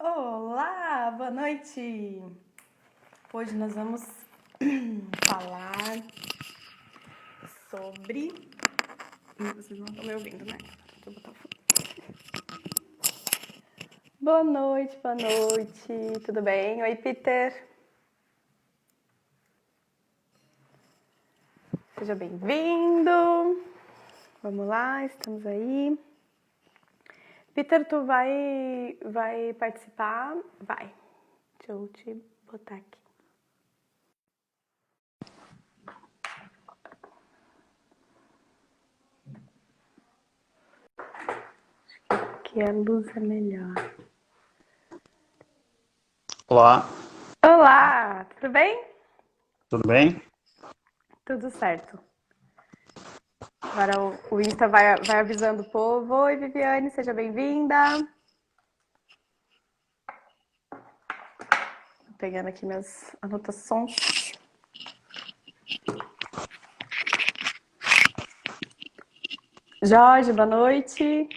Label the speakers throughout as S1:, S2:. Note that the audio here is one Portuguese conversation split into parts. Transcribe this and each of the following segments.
S1: Olá, boa noite! Hoje nós vamos falar sobre... Vocês não estão me ouvindo, né? Deixa eu botar o fone. Boa noite, tudo bem? Oi, Peter! Seja bem-vindo! Vamos lá, estamos aí. Peter, tu vai participar? Vai. Deixa eu te botar aqui. Que a luz é melhor.
S2: Olá,
S1: Olá, tudo bem?
S2: tudo bem?
S1: Tudo certo. Agora o Insta vai avisando o povo. Oi, Viviane, seja bem-vinda. Tô pegando aqui minhas anotações. Jorge, boa noite.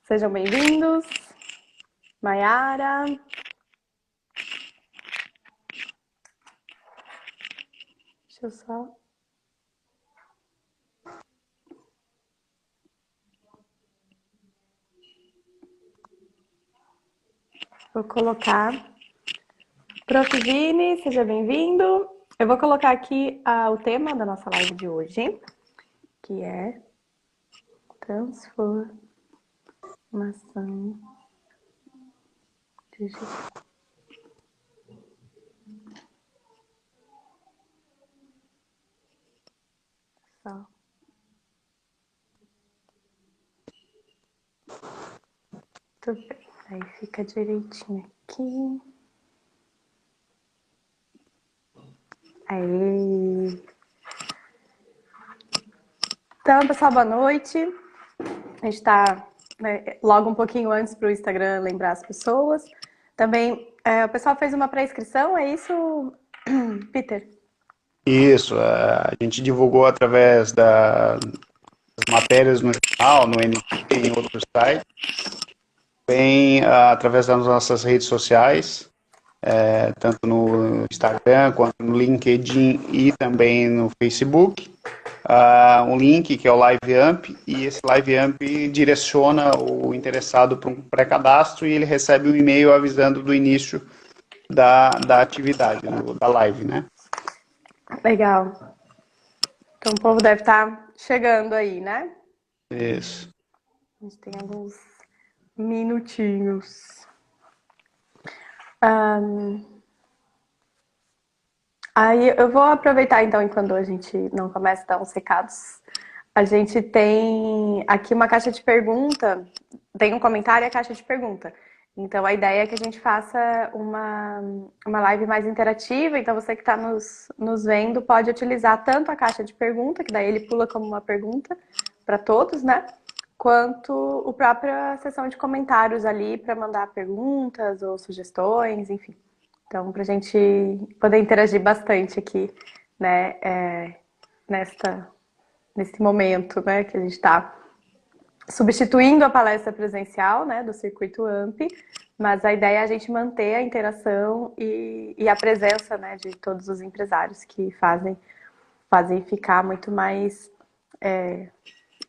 S1: Sejam bem-vindos. Maiara. Deixa eu só... Vou colocar... Prof. Vini, seja bem-vindo. Eu vou colocar aqui o tema da nossa live de hoje, que é transformação digital. Só. Tudo bem. Aí fica direitinho aqui. Aí. Então, pessoal, boa noite. A gente está logo um pouquinho antes para o Instagram lembrar as pessoas. Também, o pessoal fez uma pré-inscrição, é isso, Peter?
S2: Isso, a gente divulgou através das matérias no jornal, no NT e em outros sites, bem através das nossas redes sociais, tanto no Instagram quanto no LinkedIn e também no Facebook. Um link que é o LiveAmp, e esse LiveAmp direciona o interessado para um pré-cadastro e ele recebe um e-mail avisando do início da atividade, da live, né?
S1: Legal. Então o povo deve estar chegando aí, né?
S2: Isso.
S1: A gente tem alguns minutinhos. Aí eu vou aproveitar então, enquanto a gente não começa a dar uns recados. A gente tem aqui uma caixa de pergunta, tem um comentário e a caixa de pergunta. Então a ideia é que a gente faça uma live mais interativa, então você que está nos vendo pode utilizar tanto a caixa de pergunta, que daí ele pula como uma pergunta para todos, né? Quanto a própria sessão de comentários ali para mandar perguntas ou sugestões, enfim. Então, para a gente poder interagir bastante aqui, né, nesse momento, né, que a gente está substituindo a palestra presencial, né, do Circuito AMP, mas a ideia é a gente manter a interação e a presença, né, de todos os empresários que fazem ficar muito mais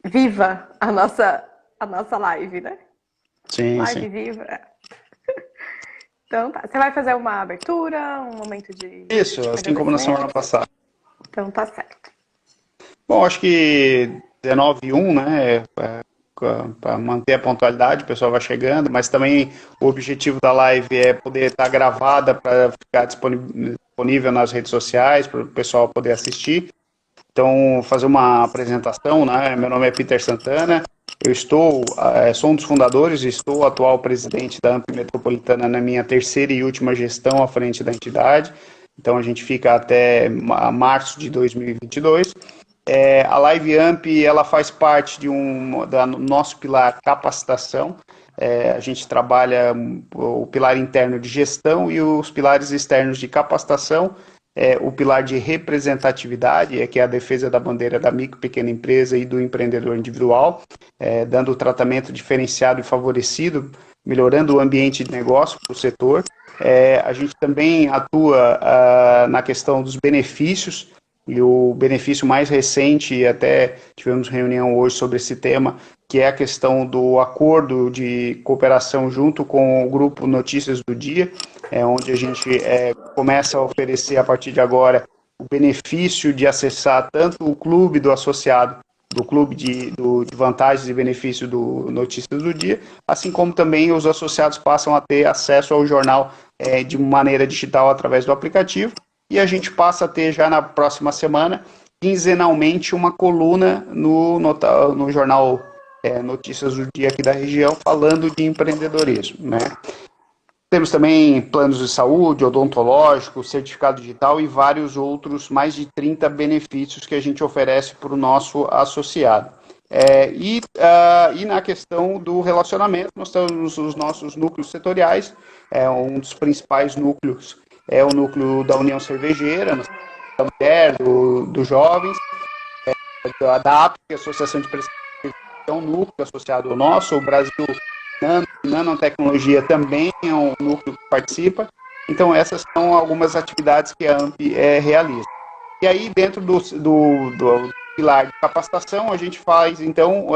S1: viva a nossa live, né?
S2: Sim, sim.
S1: Live viva. Então tá. Você vai fazer uma abertura, um momento de
S2: Isso, assim como na semana
S1: agradecimento?
S2: passada.
S1: Então tá certo.
S2: Bom, acho que 19h01, né, para manter a pontualidade, o pessoal vai chegando, mas também o objetivo da live é poder estar gravada para ficar disponível nas redes sociais, para o pessoal poder assistir. Então, fazer uma apresentação, né? Meu nome é Peter Santana, eu sou um dos fundadores e estou o atual presidente da AMP Metropolitana na minha terceira e última gestão à frente da entidade. Então, a gente fica até março de 2022. A Live Amp, ela faz parte do nosso pilar capacitação. A gente trabalha o pilar interno de gestão e os pilares externos de capacitação, o pilar de representatividade, que é a defesa da bandeira da micro e pequena empresa e do empreendedor individual, dando o tratamento diferenciado e favorecido, melhorando o ambiente de negócio para o setor. A gente também atua na questão dos benefícios, e o benefício mais recente, e até tivemos reunião hoje sobre esse tema, que é a questão do acordo de cooperação junto com o grupo Notícias do Dia, onde a gente começa a oferecer a partir de agora o benefício de acessar tanto o clube do associado, do clube de vantagens e benefícios do Notícias do Dia, assim como também os associados passam a ter acesso ao jornal de maneira digital através do aplicativo, e a gente passa a ter já na próxima semana, quinzenalmente, uma coluna no jornal Notícias do Dia aqui da região, falando de empreendedorismo, né? Temos também planos de saúde, odontológico, certificado digital e vários outros, mais de 30 benefícios que a gente oferece para o nosso associado. E na questão do relacionamento, nós temos os nossos núcleos setoriais, um dos principais núcleos é o núcleo da União Cervejeira, da mulher, dos jovens, da ADAP, que é a Associação de Prestadores de Serviços, é um núcleo associado ao nosso, o Brasil Nanotecnologia também é um núcleo que participa. Então, essas são algumas atividades que a AMP realiza. E aí, dentro do pilar de capacitação, a gente faz, então,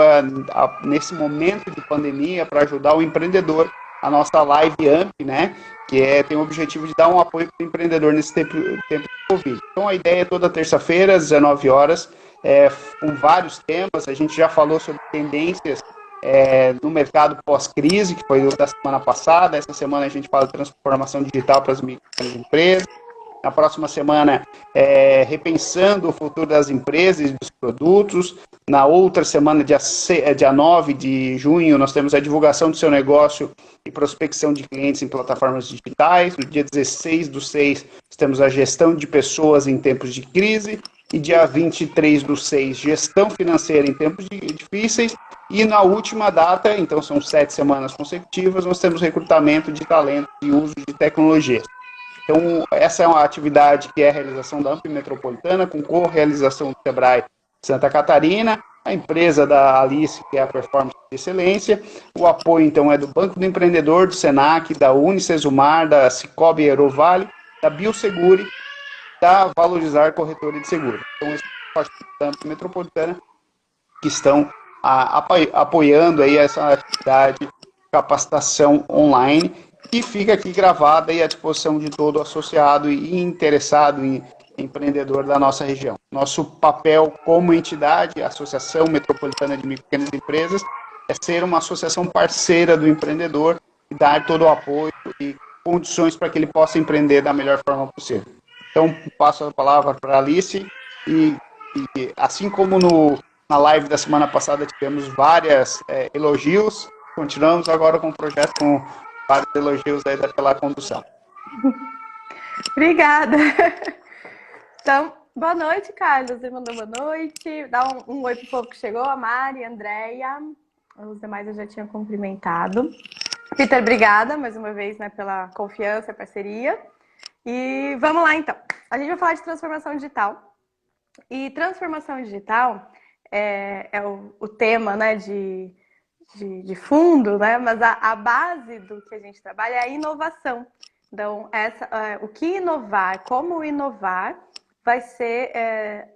S2: nesse momento de pandemia, para ajudar o empreendedor, a nossa Live AMP, né, que tem o objetivo de dar um apoio para o empreendedor nesse tempo de Covid. Então, a ideia é toda terça-feira, às 19 horas, com vários temas. A gente já falou sobre tendências no mercado pós-crise, que foi o da semana passada. Essa semana a gente fala de transformação digital para as microempresas. Na próxima semana, repensando o futuro das empresas e dos produtos. Na outra semana, dia 9 de junho, nós temos a divulgação do seu negócio e prospecção de clientes em plataformas digitais. No dia 16/6, temos a gestão de pessoas em tempos de crise. E dia 23/6, gestão financeira em tempos difíceis. E na última data, então são 7 semanas consecutivas, nós temos recrutamento de talentos e uso de tecnologias. Então, essa é uma atividade que é a realização da AMP Metropolitana, com co-realização do Sebrae Santa Catarina, a empresa da Alice, que é a Performance de Excelência. O apoio, então, é do Banco do Empreendedor, do Senac, da Unicesumar, da Cicobi Aerovale, da Biosegure, da Valorizar Corretora de Seguro. Então, esse é o da AMP Metropolitana, que estão apoiando aí essa atividade de capacitação online, e fica aqui gravada e à disposição de todo associado e interessado em empreendedor da nossa região. Nosso papel como entidade, Associação Metropolitana de Micro e Pequenas Empresas, é ser uma associação parceira do empreendedor e dar todo o apoio e condições para que ele possa empreender da melhor forma possível. Então, passo a palavra para a Alice e assim como na live da semana passada tivemos vários elogios, continuamos agora com o projeto com vários elogios aí pela condução.
S1: Obrigada. Então, boa noite, Carlos. Você mandou boa noite. Dá um oi pro povo que chegou, a Mari, a Andréia. Os demais eu já tinha cumprimentado. Peter, obrigada mais uma vez, né, pela confiança e parceria. E vamos lá, então. A gente vai falar de transformação digital. E transformação digital é o tema, né, de fundo, né? Mas a base do que a gente trabalha é a inovação. Então, o que inovar, como inovar, vai ser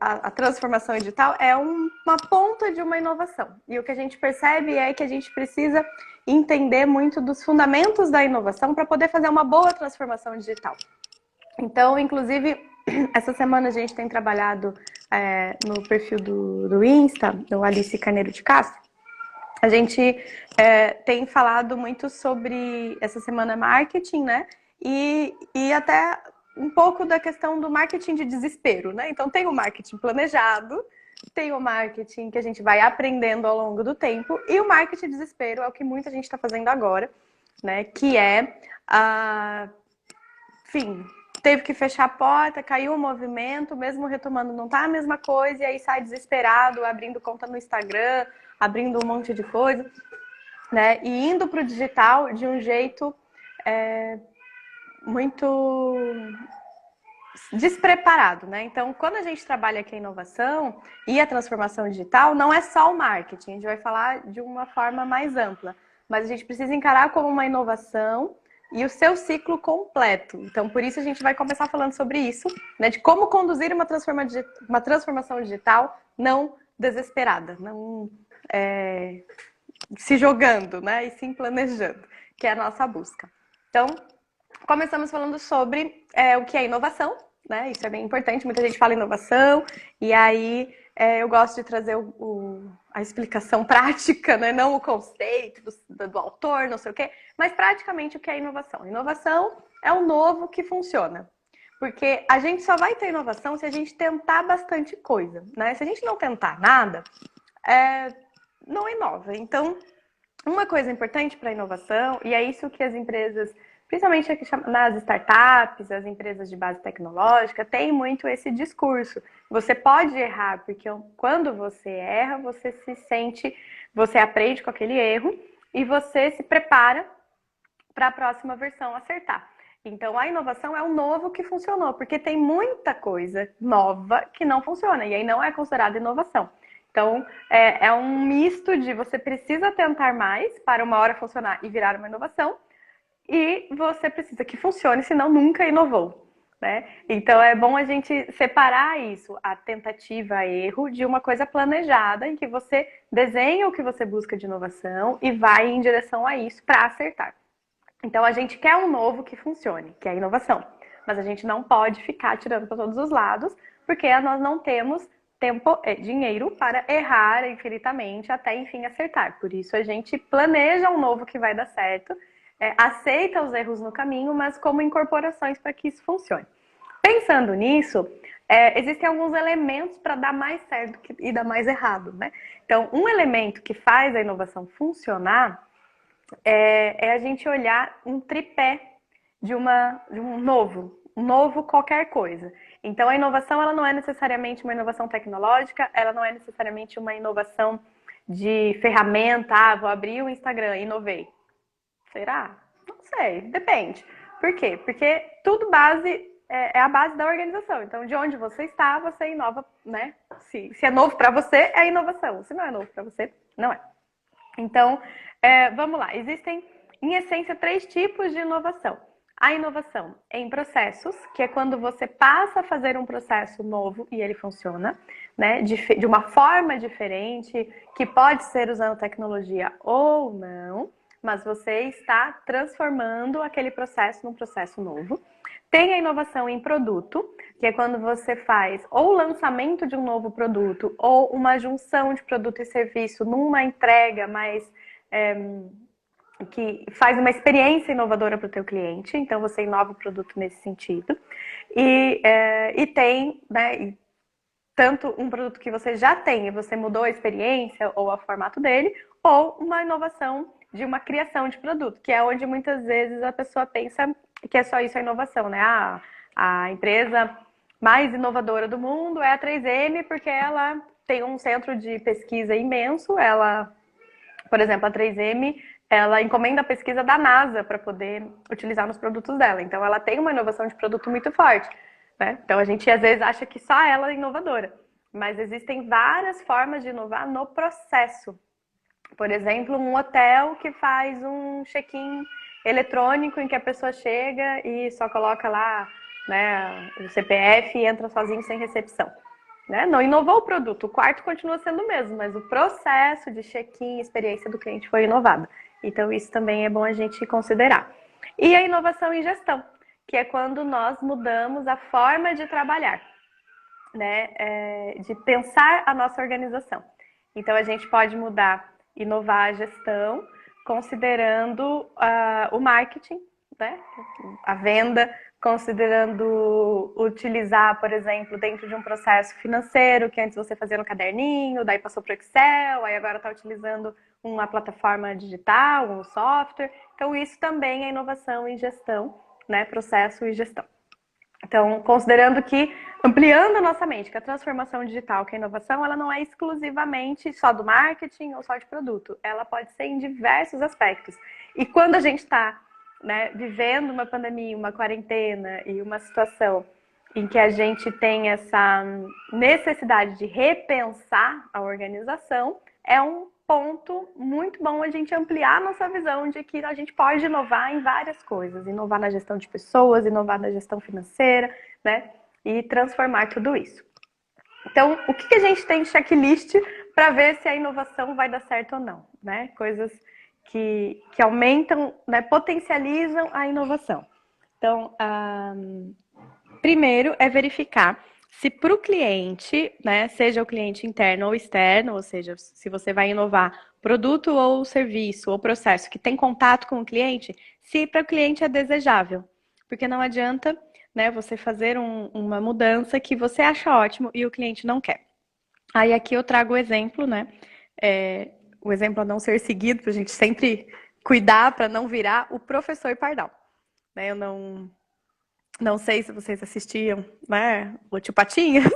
S1: a transformação digital é uma ponta de uma inovação. E o que a gente percebe é que a gente precisa entender muito dos fundamentos da inovação para poder fazer uma boa transformação digital. Então, inclusive, essa semana a gente tem trabalhado no perfil do Insta, do Alice Carneiro de Castro. A gente tem falado muito sobre essa semana marketing, né? E até um pouco da questão do marketing de desespero, né? Então tem o marketing planejado, tem o marketing que a gente vai aprendendo ao longo do tempo, e o marketing de desespero é o que muita gente está fazendo agora, né? Que enfim, teve que fechar a porta, caiu o movimento, mesmo retomando não tá a mesma coisa, e aí sai desesperado, abrindo conta no Instagram, abrindo um monte de coisa, né? E indo para o digital de um jeito muito despreparado, né? Então, quando a gente trabalha aqui a inovação e a transformação digital, não é só o marketing, a gente vai falar de uma forma mais ampla, mas a gente precisa encarar como uma inovação e o seu ciclo completo. Então, por isso a gente vai começar falando sobre isso, né? De como conduzir uma transformação digital não desesperada, não se jogando, né? E sim planejando, que é a nossa busca. Então, começamos falando sobre o que é inovação, né? Isso é bem importante, muita gente fala inovação, e aí eu gosto de trazer a explicação prática, né? Não o conceito do autor, não sei o quê, mas praticamente o que é inovação. Inovação é o novo que funciona. Porque a gente só vai ter inovação se a gente tentar bastante coisa, né? Se a gente não tentar nada, não inova. Então, uma coisa importante para a inovação, e é isso que as empresas, principalmente aqui nas startups, as empresas de base tecnológica, tem muito esse discurso. Você pode errar, porque quando você erra, você se sente, você aprende com aquele erro e você se prepara para a próxima versão acertar. Então, a inovação é o novo que funcionou, porque tem muita coisa nova que não funciona, e aí não é considerada inovação. Então, é um misto de você precisa tentar mais para uma hora funcionar e virar uma inovação, e você precisa que funcione, senão nunca inovou, né? Então, é bom a gente separar isso, a tentativa, erro, de uma coisa planejada, em que você desenha o que você busca de inovação e vai em direção a isso para acertar. Então, a gente quer um novo que funcione, que é a inovação. Mas a gente não pode ficar tirando para todos os lados, porque nós não temos tempo e dinheiro para errar infinitamente até, enfim, acertar. Por isso, a gente planeja um novo que vai dar certo, aceita os erros no caminho, mas como incorporações para que isso funcione. Pensando nisso, existem alguns elementos para dar mais certo e dar mais errado, né? Então, um elemento que faz a inovação funcionar é a gente olhar um tripé de um novo qualquer coisa. Então, a inovação ela não é necessariamente uma inovação tecnológica, ela não é necessariamente uma inovação de ferramenta. Vou abrir o Instagram, inovei. Será? Não sei, depende. Por quê? Porque tudo é a base da organização. Então, de onde você está, você inova, né? Se é novo para você, é inovação. Se não é novo para você, não é. Então, vamos lá. Existem, em essência, 3 tipos de inovação. A inovação em processos, que é quando você passa a fazer um processo novo e ele funciona, né, de uma forma diferente, que pode ser usando tecnologia ou não, mas você está transformando aquele processo num processo novo. Tem a inovação em produto, que é quando você faz ou o lançamento de um novo produto ou uma junção de produto e serviço numa entrega mais que faz uma experiência inovadora para o teu cliente, então você inova o produto nesse sentido. E tem, né, tanto um produto que você já tem e você mudou a experiência ou o formato dele, ou uma inovação de uma criação de produto, que é onde muitas vezes a pessoa pensa que é só isso a inovação, né? A empresa mais inovadora do mundo é a 3M, porque ela tem um centro de pesquisa imenso, por exemplo, a 3M, ela encomenda a pesquisa da NASA para poder utilizar nos produtos dela. Então, ela tem uma inovação de produto muito forte, né? Então, a gente às vezes acha que só ela é inovadora. Mas existem várias formas de inovar no processo. Por exemplo, um hotel que faz um check-in eletrônico em que a pessoa chega e só coloca lá, né, o CPF e entra sozinho sem recepção. Né? Não inovou o produto, o quarto continua sendo o mesmo, mas o processo de check-in, experiência do cliente foi inovado. Então, isso também é bom a gente considerar. E a inovação em gestão, que é quando nós mudamos a forma de trabalhar, né? De pensar a nossa organização. Então, a gente pode inovar a gestão, considerando o marketing, né? A venda, considerando utilizar, por exemplo, dentro de um processo financeiro, que antes você fazia no caderninho, daí passou para o Excel, aí agora está utilizando uma plataforma digital, um software. Então, isso também é inovação em gestão, né? Processo e gestão. Então, considerando que, ampliando a nossa mente, que a transformação digital, que a inovação, ela não é exclusivamente só do marketing ou só de produto. Ela pode ser em diversos aspectos. E quando a gente está, né, vivendo uma pandemia, uma quarentena e uma situação em que a gente tem essa necessidade de repensar a organização, é um ponto muito bom a gente ampliar a nossa visão de que a gente pode inovar em várias coisas, inovar na gestão de pessoas, inovar na gestão financeira, né? E transformar tudo isso. Então, o que a gente tem de checklist para ver se a inovação vai dar certo ou não, né? Coisas que aumentam, né, potencializam a inovação. Então, primeiro é verificar se para o cliente, né, seja o cliente interno ou externo, ou seja, se você vai inovar produto ou serviço ou processo que tem contato com o cliente, se para o cliente é desejável. Porque não adianta, né, você fazer uma mudança que você acha ótimo e o cliente não quer. Aí aqui eu trago o exemplo, né? O exemplo a não ser seguido, para a gente sempre cuidar para não virar o professor Pardal. Né? Eu não sei se vocês assistiam, né? O Tio Patinhas,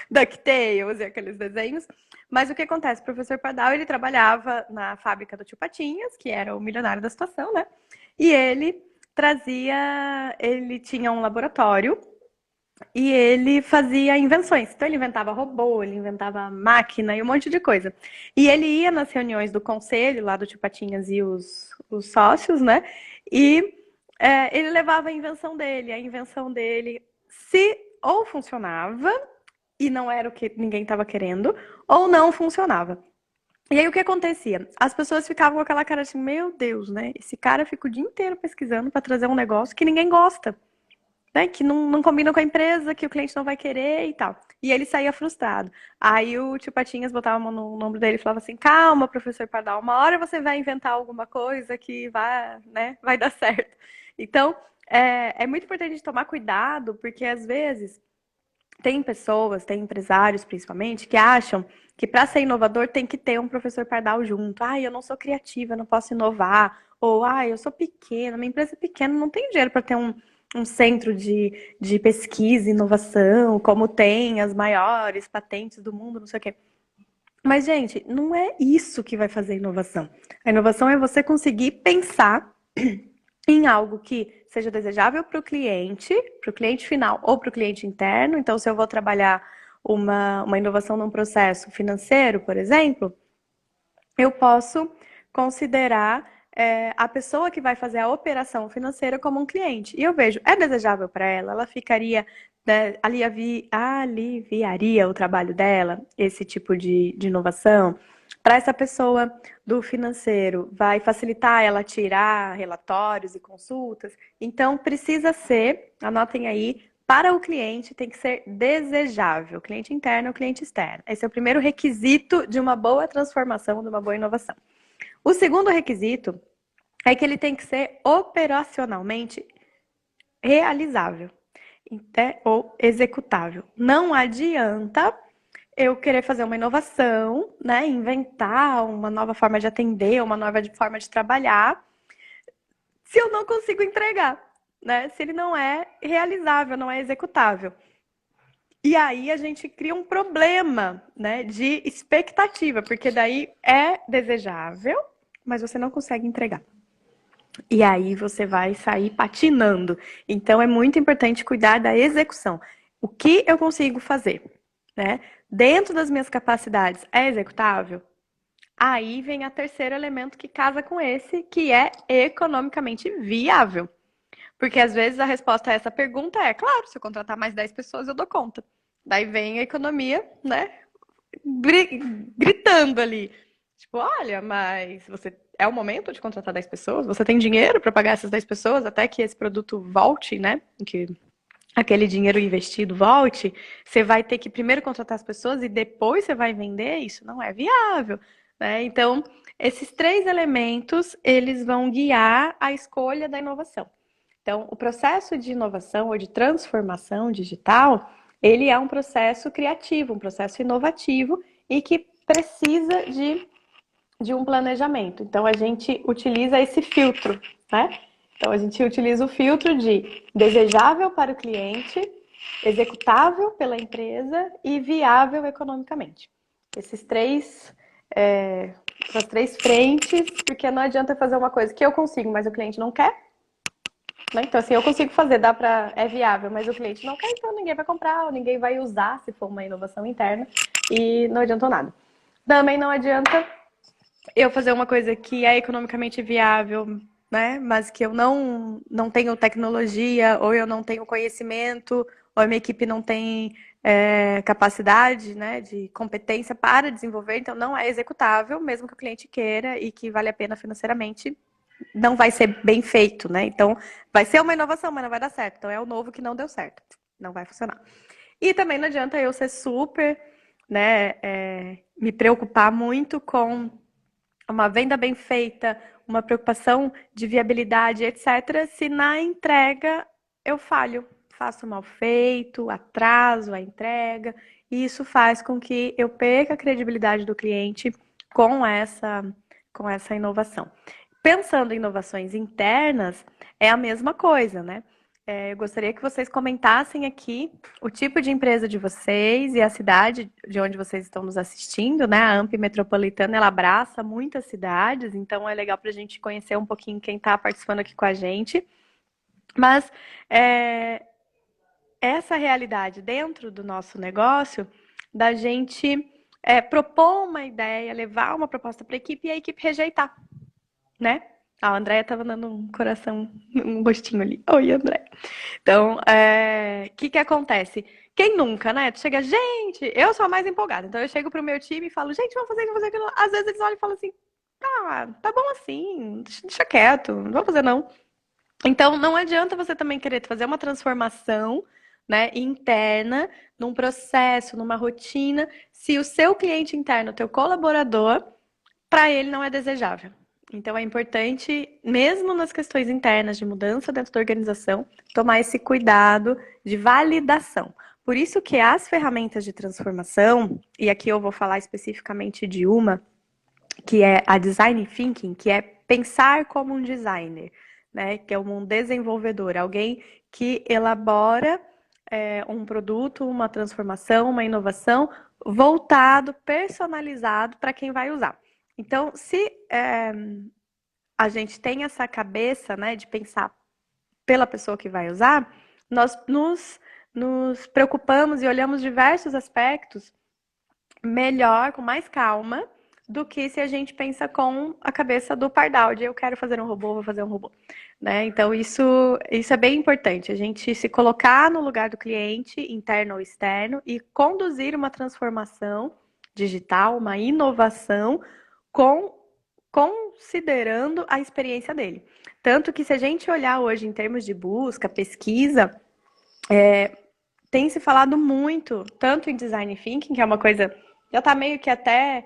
S1: DuckTales e aqueles desenhos. Mas o que acontece? O professor Pardal, ele trabalhava na fábrica do Tio Patinhas, que era o milionário da situação, né? E ele tinha um laboratório e ele fazia invenções. Então ele inventava robô, ele inventava máquina e um monte de coisa. E ele ia nas reuniões do conselho, lá do Tio Patinhas e os sócios, né? E ele levava a invenção dele. A invenção dele, se ou funcionava, e não era o que ninguém estava querendo, ou não funcionava. E aí o que acontecia? As pessoas ficavam com aquela cara assim, meu Deus, né? Esse cara fica o dia inteiro pesquisando para trazer um negócio que ninguém gosta, né? Que não combina com a empresa, que o cliente não vai querer e tal. E ele saía frustrado. Aí o tio Patinhas botava a mão no ombro dele e falava assim, calma, professor Pardal, uma hora você vai inventar alguma coisa que vai, né, vai dar certo. Então, é muito importante tomar cuidado, porque às vezes tem pessoas, tem empresários principalmente, que acham que para ser inovador tem que ter um professor Pardal junto. Ah, eu não sou criativa, eu não posso inovar. Ou, eu sou pequena, minha empresa é pequena, não tem dinheiro para ter um centro de pesquisa e inovação, como tem as maiores patentes do mundo, não sei o quê. Mas, gente, não é isso que vai fazer inovação. A inovação é você conseguir pensar em algo que seja desejável para o cliente final ou para o cliente interno. Então, se eu vou trabalhar uma inovação num processo financeiro, por exemplo, eu posso considerar a pessoa que vai fazer a operação financeira como um cliente. E eu vejo, é desejável para ela? Ela ficaria, né, aliviaria o trabalho dela, esse tipo de inovação? Para essa pessoa do financeiro, vai facilitar ela tirar relatórios e consultas? Então, precisa ser, anotem aí, para o cliente tem que ser desejável, cliente interno ou cliente externo. Esse é o primeiro requisito de uma boa transformação, de uma boa inovação. O segundo requisito é que ele tem que ser operacionalmente realizável, ou executável. Não adianta eu querer fazer uma inovação, né, inventar uma nova forma de atender, uma nova forma de trabalhar, se eu não consigo entregar, né? Se ele não é realizável, não é executável. E aí a gente cria um problema, né, de expectativa, porque daí é desejável, mas você não consegue entregar. E aí você vai sair patinando. Então é muito importante cuidar da execução. O que eu consigo fazer, né? Dentro das minhas capacidades é executável? Aí vem o terceiro elemento que casa com esse, que é economicamente viável. Porque às vezes a resposta a essa pergunta é, claro, se eu contratar mais 10 pessoas, eu dou conta. Daí vem a economia, né, gritando ali. Tipo, olha, mas você é o momento de contratar 10 pessoas? Você tem dinheiro para pagar essas 10 pessoas até que esse produto volte, né? Que aquele dinheiro investido volte? Você vai ter que primeiro contratar as pessoas e depois você vai vender? Isso não é viável, né? Então, esses três elementos, eles vão guiar a escolha da inovação. Então, o processo de inovação ou de transformação digital, ele é um processo criativo, um processo inovativo e que precisa de um planejamento. Então, a gente utiliza esse filtro, né? Então, a gente utiliza o filtro de desejável para o cliente, executável pela empresa e viável economicamente. Essas três frentes, porque não adianta fazer uma coisa que eu consigo, mas o cliente não quer, né? Então, assim, eu consigo fazer, é viável, mas o cliente não quer, então ninguém vai comprar, ou ninguém vai usar se for uma inovação interna e não adiantou nada. Também não adianta eu fazer uma coisa que é economicamente viável, né? Mas que eu não tenho tecnologia, ou eu não tenho conhecimento, ou a minha equipe não tem capacidade, né, de competência para desenvolver, então não é executável, mesmo que o cliente queira e que vale a pena financeiramente, não vai ser bem feito, né? Então vai ser uma inovação, mas não vai dar certo. Então é o novo que não deu certo, não vai funcionar. E também não adianta eu ser super, né, me preocupar muito com uma venda bem feita, uma preocupação de viabilidade, etc., se na entrega eu falho, faço mal feito, atraso a entrega, e isso faz com que eu perca a credibilidade do cliente com essa inovação. Pensando em inovações internas, é a mesma coisa, né? Eu gostaria que vocês comentassem aqui o tipo de empresa de vocês e a cidade de onde vocês estão nos assistindo, né? A AMP Metropolitana, ela abraça muitas cidades, então é legal para a gente conhecer um pouquinho quem está participando aqui com a gente. Mas essa realidade dentro do nosso negócio, da gente propor uma ideia, levar uma proposta para a equipe e a equipe rejeitar, né? A Andréia estava dando um coração, um gostinho ali. Oi, André. Então, que acontece? Quem nunca, né? Tu chega, gente, eu sou a mais empolgada. Então, eu chego pro meu time e falo, gente, vamos fazer, vamos fazer aquilo. Às vezes eles olham e falam assim, tá bom assim, deixa quieto, não vou fazer não. Então, não adianta você também querer fazer uma transformação, né, interna, num processo, numa rotina, se o seu cliente interno, o teu colaborador, para ele não é desejável. Então é importante, mesmo nas questões internas de mudança dentro da organização, tomar esse cuidado de validação. Por isso que as ferramentas de transformação, e aqui eu vou falar especificamente de uma, que é a Design Thinking, que é pensar como um designer, né? Que é um desenvolvedor, alguém que elabora um produto, uma transformação, uma inovação voltado, personalizado para quem vai usar. Então, se a gente tem essa cabeça, né, de pensar pela pessoa que vai usar, nós nos preocupamos e olhamos diversos aspectos melhor, com mais calma, do que se a gente pensa com a cabeça do pardal, de eu quero fazer um robô, vou fazer um robô. Né? Então, isso é bem importante, a gente se colocar no lugar do cliente, interno ou externo, e conduzir uma transformação digital, uma inovação, considerando a experiência dele. Tanto que se a gente olhar hoje em termos de busca, pesquisa, tem se falado muito, tanto em design thinking, que é uma coisa já está meio que até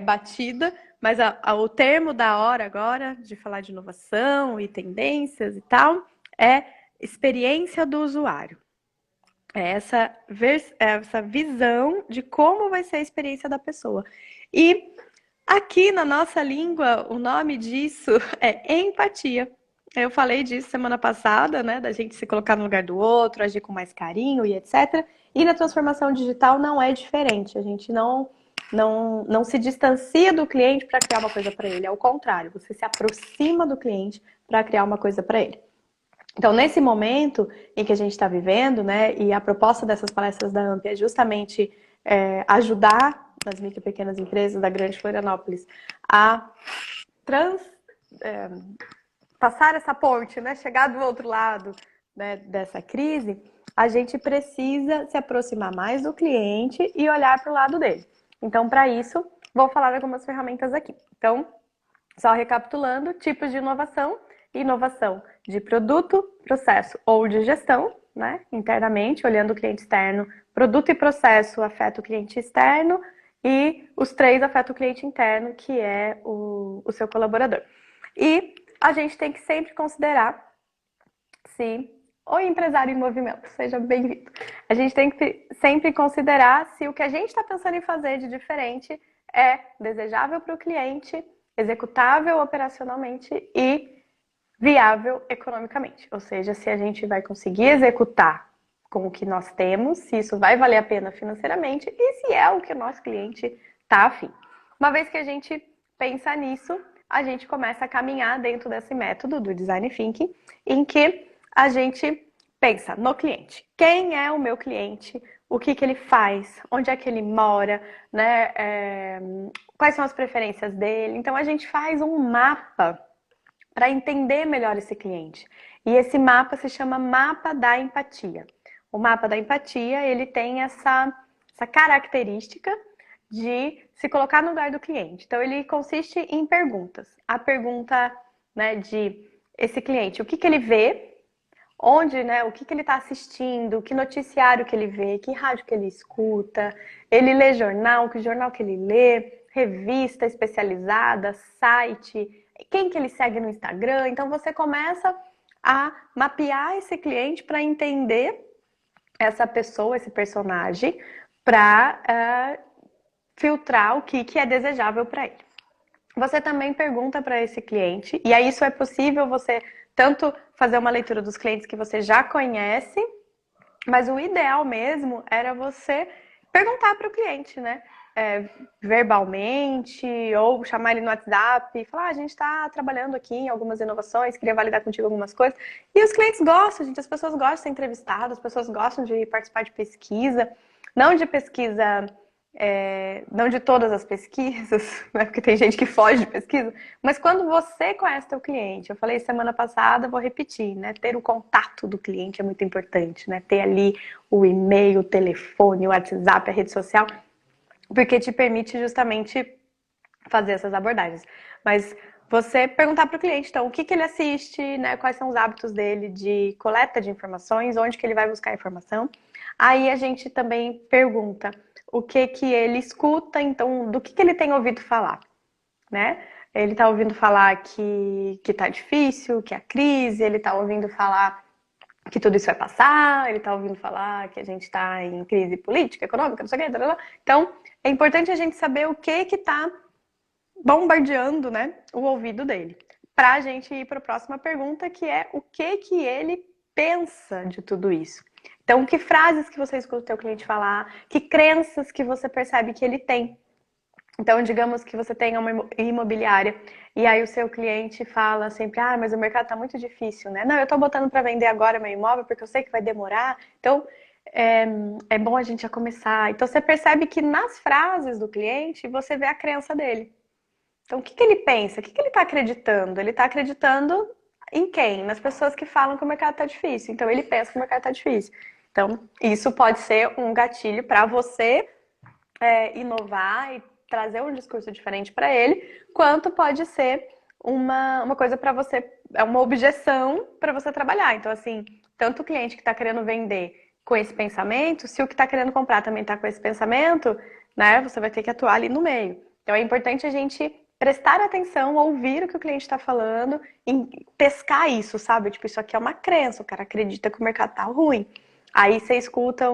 S1: batida, mas o termo da hora agora, de falar de inovação e tendências e tal, é experiência do usuário. É essa visão de como vai ser a experiência da pessoa. E aqui na nossa língua, o nome disso é empatia. Eu falei disso semana passada, né? Da gente se colocar no lugar do outro, agir com mais carinho e etc. E na transformação digital não é diferente. A gente não se distancia do cliente para criar uma coisa para ele. É o contrário, você se aproxima do cliente para criar uma coisa para ele. Então, nesse momento em que a gente está vivendo, né? E a proposta dessas palestras da AMP é justamente ajudar as micro e pequenas empresas da Grande Florianópolis a passar essa ponte, né? Chegar do outro lado, né, dessa crise, a gente precisa se aproximar mais do cliente e olhar para o lado dele. Então, para isso, vou falar de algumas ferramentas aqui. Então, só recapitulando, tipos de inovação: inovação de produto, processo ou de gestão, né? Internamente, olhando o cliente externo, produto e processo afeta o cliente externo, e os três afetam o cliente interno, que é o seu colaborador. E a gente tem que sempre considerar se... Oi, empresário em movimento, seja bem-vindo. A gente tem que sempre considerar se o que a gente está pensando em fazer de diferente é desejável para o cliente, executável operacionalmente e viável economicamente. Ou seja, se a gente vai conseguir executar com o que nós temos, se isso vai valer a pena financeiramente e se é o que o nosso cliente está afim. Uma vez que a gente pensa nisso, a gente começa a caminhar dentro desse método do Design Thinking, em que a gente pensa no cliente. Quem é o meu cliente? O que que ele faz? Onde é que ele mora? Né? Quais são as preferências dele? Então a gente faz um mapa para entender melhor esse cliente. E esse mapa se chama mapa da empatia. O mapa da empatia, ele tem essa característica de se colocar no lugar do cliente. Então, ele consiste em perguntas. A pergunta, né, de esse cliente, o que que ele vê, onde, né, o que que ele está assistindo, que noticiário que ele vê, que rádio que ele escuta, ele lê jornal, que jornal que ele lê, revista especializada, site, quem que ele segue no Instagram. Então, você começa a mapear esse cliente para entender essa pessoa, esse personagem, para filtrar o que é desejável para ele. Você também pergunta para esse cliente, e aí isso é possível você tanto fazer uma leitura dos clientes que você já conhece, mas o ideal mesmo era você perguntar para o cliente, né? Verbalmente, ou chamar ele no WhatsApp e falar, a gente está trabalhando aqui em algumas inovações, queria validar contigo algumas coisas. E os clientes gostam, gente, as pessoas gostam de ser entrevistadas, as pessoas gostam de participar de pesquisa, não de pesquisa não de todas as pesquisas, né? Porque tem gente que foge de pesquisa, mas quando você conhece seu cliente, eu falei semana passada, vou repetir, né? Ter o contato do cliente é muito importante, né? Ter ali o e-mail, o telefone, o WhatsApp, a rede social, porque te permite justamente fazer essas abordagens. Mas você perguntar para o cliente, então, o que que ele assiste, né? Quais são os hábitos dele de coleta de informações, onde que ele vai buscar informação. Aí a gente também pergunta o que que ele escuta, então, do que ele tem ouvido falar, né? Ele está ouvindo falar que tá difícil, que é a crise, ele está ouvindo falar que tudo isso vai passar, ele está ouvindo falar que a gente está em crise política, econômica, não sei o que, blá, blá. Então, é importante a gente saber o que está bombardeando, né, o ouvido dele. Para a gente ir para a próxima pergunta, que é o que que ele pensa de tudo isso. Então, que frases que você escuta o teu cliente falar, que crenças que você percebe que ele tem. Então, digamos que você tenha uma imobiliária e aí o seu cliente fala sempre, ah, mas o mercado está muito difícil, né? Não, eu estou botando para vender agora meu imóvel porque eu sei que vai demorar. Então, é bom a gente já começar. Então, você percebe que nas frases do cliente, você vê a crença dele. Então, o que que ele pensa? O que que ele está acreditando? Ele está acreditando em quem? Nas pessoas que falam que o mercado está difícil. Então, ele pensa que o mercado está difícil. Então, isso pode ser um gatilho para você inovar e trazer um discurso diferente para ele, quanto pode ser uma coisa para você, uma objeção para você trabalhar. Então, assim, tanto o cliente que está querendo vender com esse pensamento, se o que está querendo comprar também está com esse pensamento, né, você vai ter que atuar ali no meio. Então, é importante a gente prestar atenção, ouvir o que o cliente está falando e pescar isso, sabe? Tipo, isso aqui é uma crença, o cara acredita que o mercado tá ruim. Aí você escuta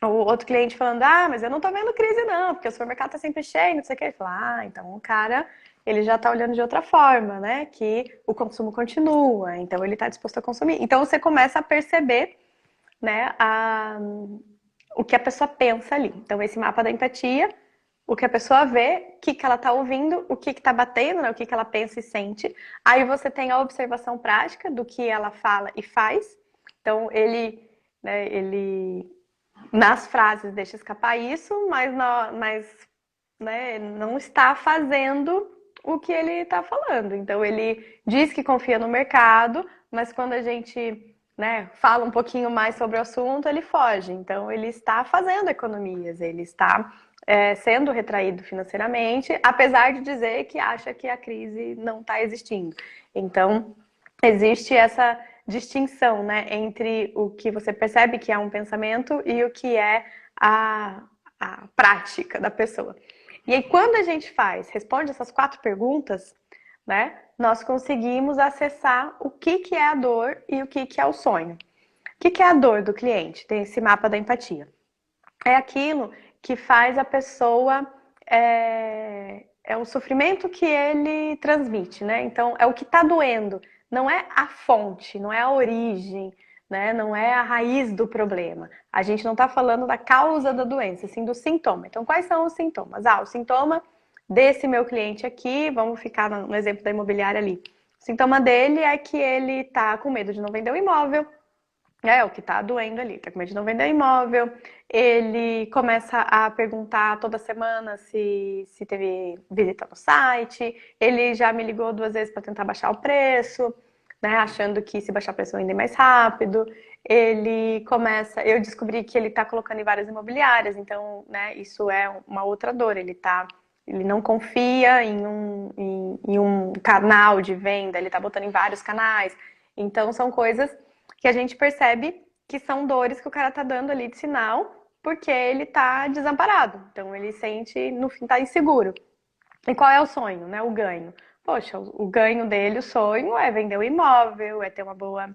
S1: o outro cliente falando, ah, mas eu não tô vendo crise não, porque o supermercado tá sempre cheio, não sei o que. Ele fala, ah, então o cara, ele já tá olhando de outra forma, né? Que o consumo continua, então ele tá disposto a consumir. Então você começa a perceber, né, o que a pessoa pensa ali. Então esse mapa da empatia, o que a pessoa vê, o que que ela tá ouvindo, o que que tá batendo, né? O que que ela pensa e sente. Aí você tem a observação prática do que ela fala e faz. Então ele nas frases deixa escapar isso, mas né, não está fazendo o que ele está falando. Então ele diz que confia no mercado, mas quando a gente, né, fala um pouquinho mais sobre o assunto, ele foge. Então ele está fazendo economias, ele está sendo retraído financeiramente, apesar de dizer que acha que a crise não está existindo. Então existe essa distinção, né, entre o que você percebe que é um pensamento e o que é a prática da pessoa. E aí, quando a gente responde essas 4 perguntas, né, nós conseguimos acessar o que é a dor e o que é o sonho. O que é a dor do cliente? Tem esse mapa da empatia. É aquilo que faz a pessoa é o sofrimento que ele transmite, né? Então, é o que está doendo. Não é a fonte, não é a origem, né? Não é a raiz do problema. A gente não está falando da causa da doença, sim do sintoma. Então, quais são os sintomas? Ah, o sintoma desse meu cliente aqui, vamos ficar no exemplo da imobiliária ali. O sintoma dele é que ele tá com medo de não vender o imóvel, é o que tá doendo ali, tá com medo de não vender o imóvel. Ele começa a perguntar toda semana se teve visita no site. Ele já me ligou 2 vezes para tentar baixar o preço, né? Achando que se baixar o preço vender mais rápido. Ele começa. Eu descobri que ele tá colocando em várias imobiliárias, então, né, isso é uma outra dor. Ele não confia em um canal de venda, ele tá botando em vários canais. Então, são coisas que a gente percebe que são dores que o cara tá dando ali de sinal, porque ele tá desamparado. Então ele sente, no fim, tá inseguro. E qual é o sonho, né? O ganho. Poxa, o ganho dele, o sonho é vender o imóvel, é ter uma boa,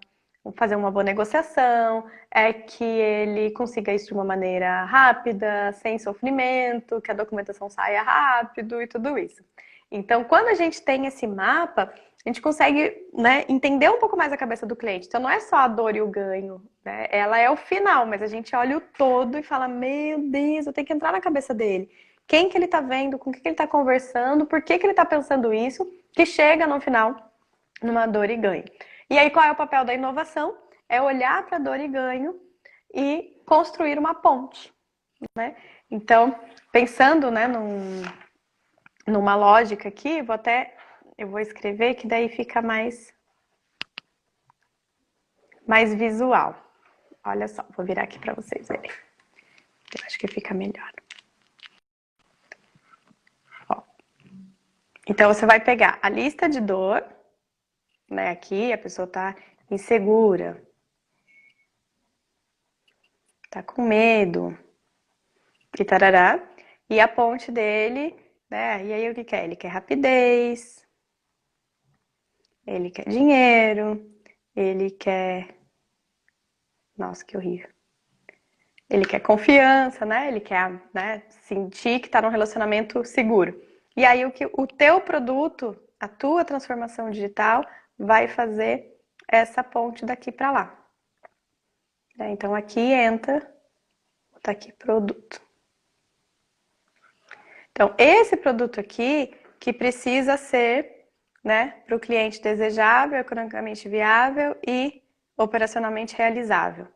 S1: fazer uma boa negociação, é que ele consiga isso de uma maneira rápida, sem sofrimento, que a documentação saia rápido e tudo isso. Então, quando a gente tem esse mapa, a gente consegue, né, entender um pouco mais a cabeça do cliente. Então, não é só a dor e o ganho, né? Ela é o final, mas a gente olha o todo e fala: meu Deus, eu tenho que entrar na cabeça dele. Quem que ele tá vendo, com o que ele tá conversando, por que que ele tá pensando isso, que chega no final numa dor e ganho. E aí, qual é o papel da inovação? É olhar para dor e ganho e construir uma ponte, né? Então, pensando, né, numa lógica aqui, eu vou escrever que daí fica mais visual. Olha só, vou virar aqui para vocês verem. Eu acho que fica melhor. Ó. Então, você vai pegar a lista de dor, né? Aqui a pessoa tá insegura, tá com medo, e tarará. E a ponte dele, né? E aí o que quer? Ele quer rapidez, ele quer dinheiro, ele quer... Nossa, que horrível. Ele quer confiança, né? Ele quer, né, sentir que está num relacionamento seguro. E aí o teu produto, a tua transformação digital, vai fazer essa ponte daqui para lá. Então aqui entra, tá aqui produto. Então esse produto aqui que precisa ser, né, para o cliente desejável, economicamente viável e operacionalmente realizável.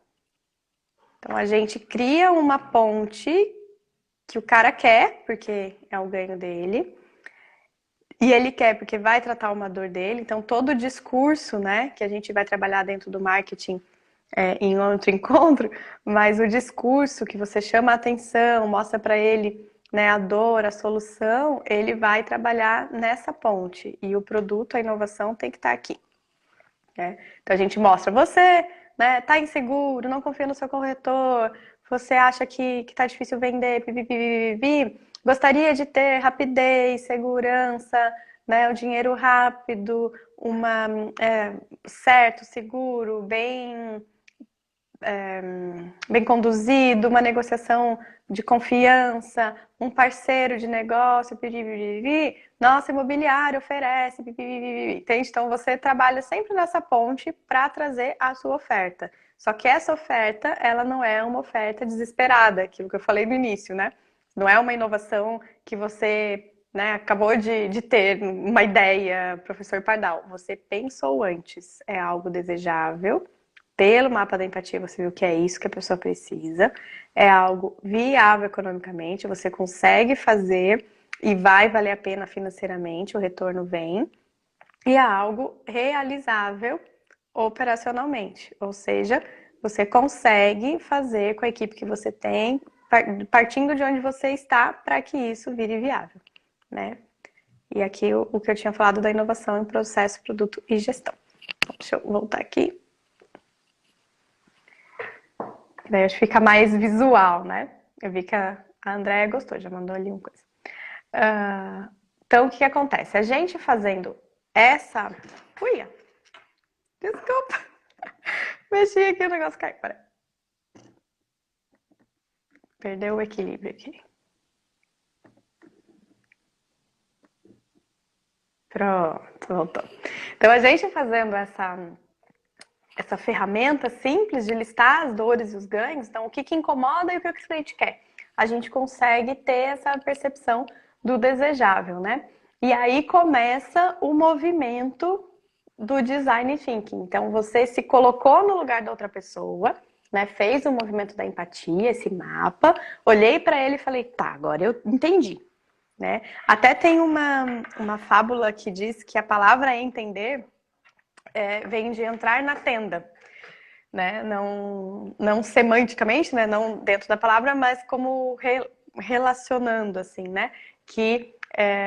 S1: Então a gente cria uma ponte que o cara quer, porque é o ganho dele, e ele quer porque vai tratar uma dor dele. Então todo o discurso, né, que a gente vai trabalhar dentro do marketing em outro encontro, mas o discurso que você chama a atenção, mostra para ele, né, a dor, a solução, ele vai trabalhar nessa ponte, e o produto, a inovação tem que estar aqui. Né? Então a gente mostra, você, né, tá inseguro, não confia no seu corretor, você acha que tá difícil vender, gostaria de ter rapidez, segurança, né, o dinheiro rápido, certo, seguro, bem conduzido, uma negociação de confiança, um parceiro de negócio, nossa, imobiliário oferece, entende? Então você trabalha sempre nessa ponte para trazer a sua oferta. Só que essa oferta, ela não é uma oferta desesperada, aquilo que eu falei no início, né? Não é uma inovação que você, né, acabou de ter uma ideia, professor Pardal. Você pensou antes, é algo desejável. Pelo mapa da empatia, você viu que é isso que a pessoa precisa. É algo viável economicamente, você consegue fazer e vai valer a pena financeiramente, o retorno vem. E é algo realizável operacionalmente, ou seja, você consegue fazer com a equipe que você tem, partindo de onde você está, para que isso vire viável, né? E aqui o que eu tinha falado da inovação em processo, produto e gestão. Então, deixa eu voltar aqui. Daí acho que fica mais visual, né? Eu vi que a Andréia gostou, já mandou ali uma coisa. Então, o que acontece? A gente fazendo essa... Ui, desculpa. Mexi aqui, o negócio caiu. Peraí. Perdeu o equilíbrio aqui. Pronto, voltou. Então, a gente fazendo essa ferramenta simples de listar as dores e os ganhos, então o que incomoda e o que o cliente quer, a gente consegue ter essa percepção do desejável, né? E aí começa o movimento do design thinking. Então, você se colocou no lugar da outra pessoa, né? Fez o movimento da empatia, esse mapa. Olhei para ele e falei, tá, agora eu entendi, né? Até tem uma fábula que diz que a palavra entender vem de entrar na tenda, né? Não semanticamente, né? Não dentro da palavra, mas como relacionando, assim, né? Que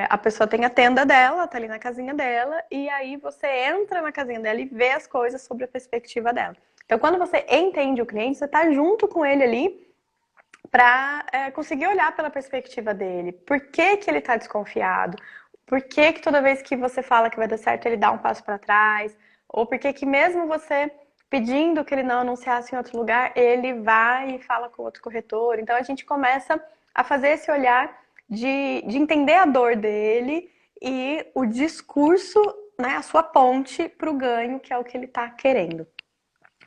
S1: a pessoa tem a tenda dela, tá ali na casinha dela, e aí você entra na casinha dela e vê as coisas sobre a perspectiva dela. Então, quando você entende o cliente, você tá junto com ele ali para conseguir olhar pela perspectiva dele. Por que que ele tá desconfiado? Por que que toda vez que você fala que vai dar certo, ele dá um passo para trás? Ou por que que mesmo você pedindo que ele não anunciasse em outro lugar, ele vai e fala com outro corretor? Então, a gente começa a fazer esse olhar de entender a dor dele e o discurso, né, a sua ponte para o ganho, que é o que ele está querendo.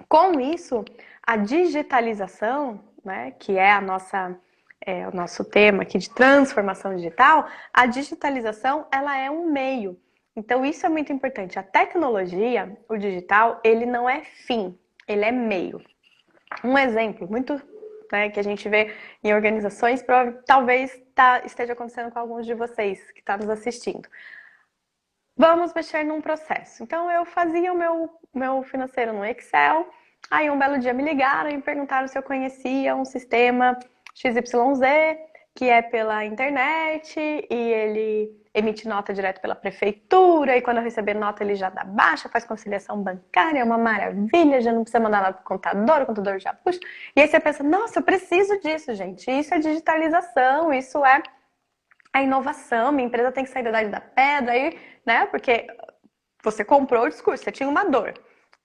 S1: Com isso, a digitalização, né, que é o nosso tema aqui de transformação digital, a digitalização ela é um meio. Então isso é muito importante. A tecnologia, o digital, ele não é fim, ele é meio. Um exemplo muito, né, que a gente vê em organizações, talvez esteja acontecendo com alguns de vocês que estão nos assistindo. Vamos mexer num processo. Então, eu fazia o meu financeiro no Excel, aí um belo dia me ligaram e me perguntaram se eu conhecia um sistema XYZ, que é pela internet, e ele emite nota direto pela prefeitura, e quando eu receber nota ele já dá baixa, faz conciliação bancária, é uma maravilha, já não precisa mandar nada pro contador, o contador já puxa. E aí você pensa, nossa, eu preciso disso, gente. Isso é digitalização, isso é a inovação, minha empresa tem que sair da idade da pedra, aí, né? Porque você comprou o discurso, você tinha uma dor,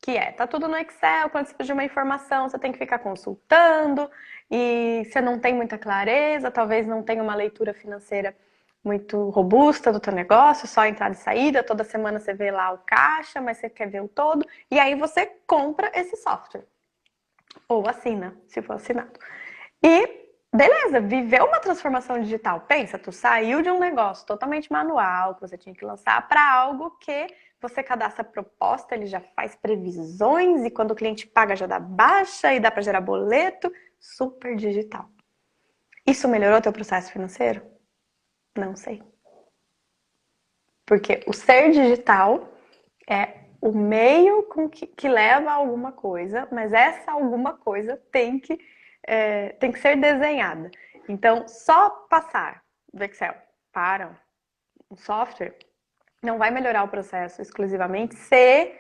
S1: que tá tudo no Excel, quando você precisa de uma informação, você tem que ficar consultando, e você não tem muita clareza, talvez não tenha uma leitura financeira muito robusta do teu negócio, só entrada e saída, toda semana você vê lá o caixa, mas você quer ver o todo, e aí você compra esse software. Ou assina, se for assinado. E beleza, viveu uma transformação digital. Pensa, tu saiu de um negócio totalmente manual, que você tinha que lançar, para algo que você cadastra a proposta, ele já faz previsões e quando o cliente paga já dá baixa e dá para gerar boleto. Super digital. Isso melhorou teu processo financeiro? Não sei. Porque o ser digital é o meio que leva a alguma coisa, mas essa alguma coisa tem que ser desenhada. Então, só passar do Excel para um software não vai melhorar o processo exclusivamente se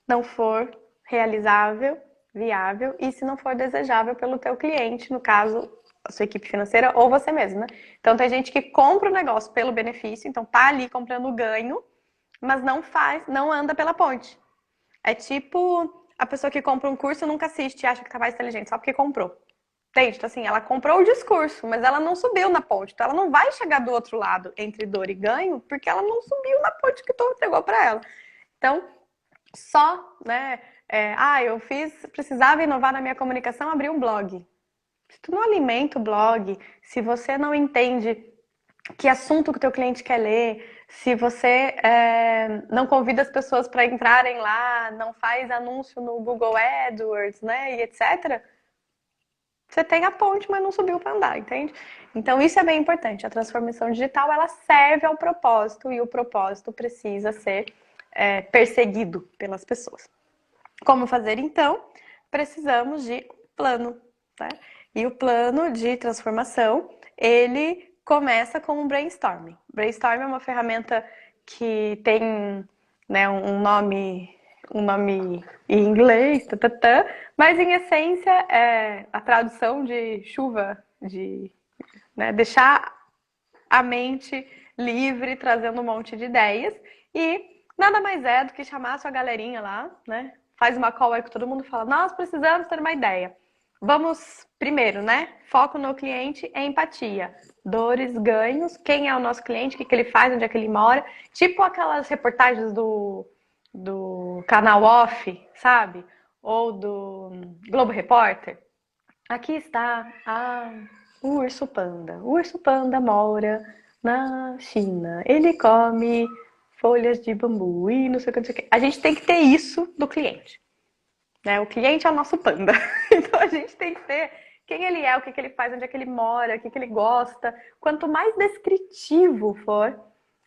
S1: não for realizável, viável e se não for desejável pelo teu cliente, no caso, a sua equipe financeira ou você mesmo, né? Então, tem gente que compra o negócio pelo benefício, então tá ali comprando ganho, mas não anda pela ponte. É tipo a pessoa que compra um curso e nunca assiste e acha que tá mais inteligente só porque comprou. Entende? Então, assim, ela comprou o discurso, mas ela não subiu na ponte. Então, ela não vai chegar do outro lado entre dor e ganho, porque ela não subiu na ponte que tu entregou para ela. Então, só, né? Precisava inovar na minha comunicação, abri um blog. Se tu não alimenta o blog, se você não entende que assunto que o teu cliente quer ler, se você não convida as pessoas para entrarem lá, não faz anúncio no Google AdWords, né, e etc., você tem a ponte, mas não subiu para andar, entende? Então isso é bem importante. A transformação digital ela serve ao propósito e o propósito precisa ser perseguido pelas pessoas. Como fazer então? Precisamos de plano, né? E o plano de transformação ele começa com um brainstorming. Brainstorming é uma ferramenta que tem, né, um nome em inglês, mas em essência é a tradução de chuva, de, né, deixar a mente livre, trazendo um monte de ideias. E nada mais é do que chamar a sua galerinha lá, né? Faz uma call aí que todo mundo fala, nós precisamos ter uma ideia. Vamos, primeiro, né? Foco no cliente é empatia. Dores, ganhos, quem é o nosso cliente, o que ele faz, onde é que ele mora. Tipo aquelas reportagens do canal Off, sabe? Ou do Globo Repórter. Aqui está o urso panda. O urso panda mora na China. Ele come folhas de bambu e não sei o que, não sei o que. A gente tem que ter isso do cliente, né? O cliente é o nosso panda. Então a gente tem que ter quem ele é, o que ele faz, onde é que ele mora, o que ele gosta. Quanto mais descritivo for,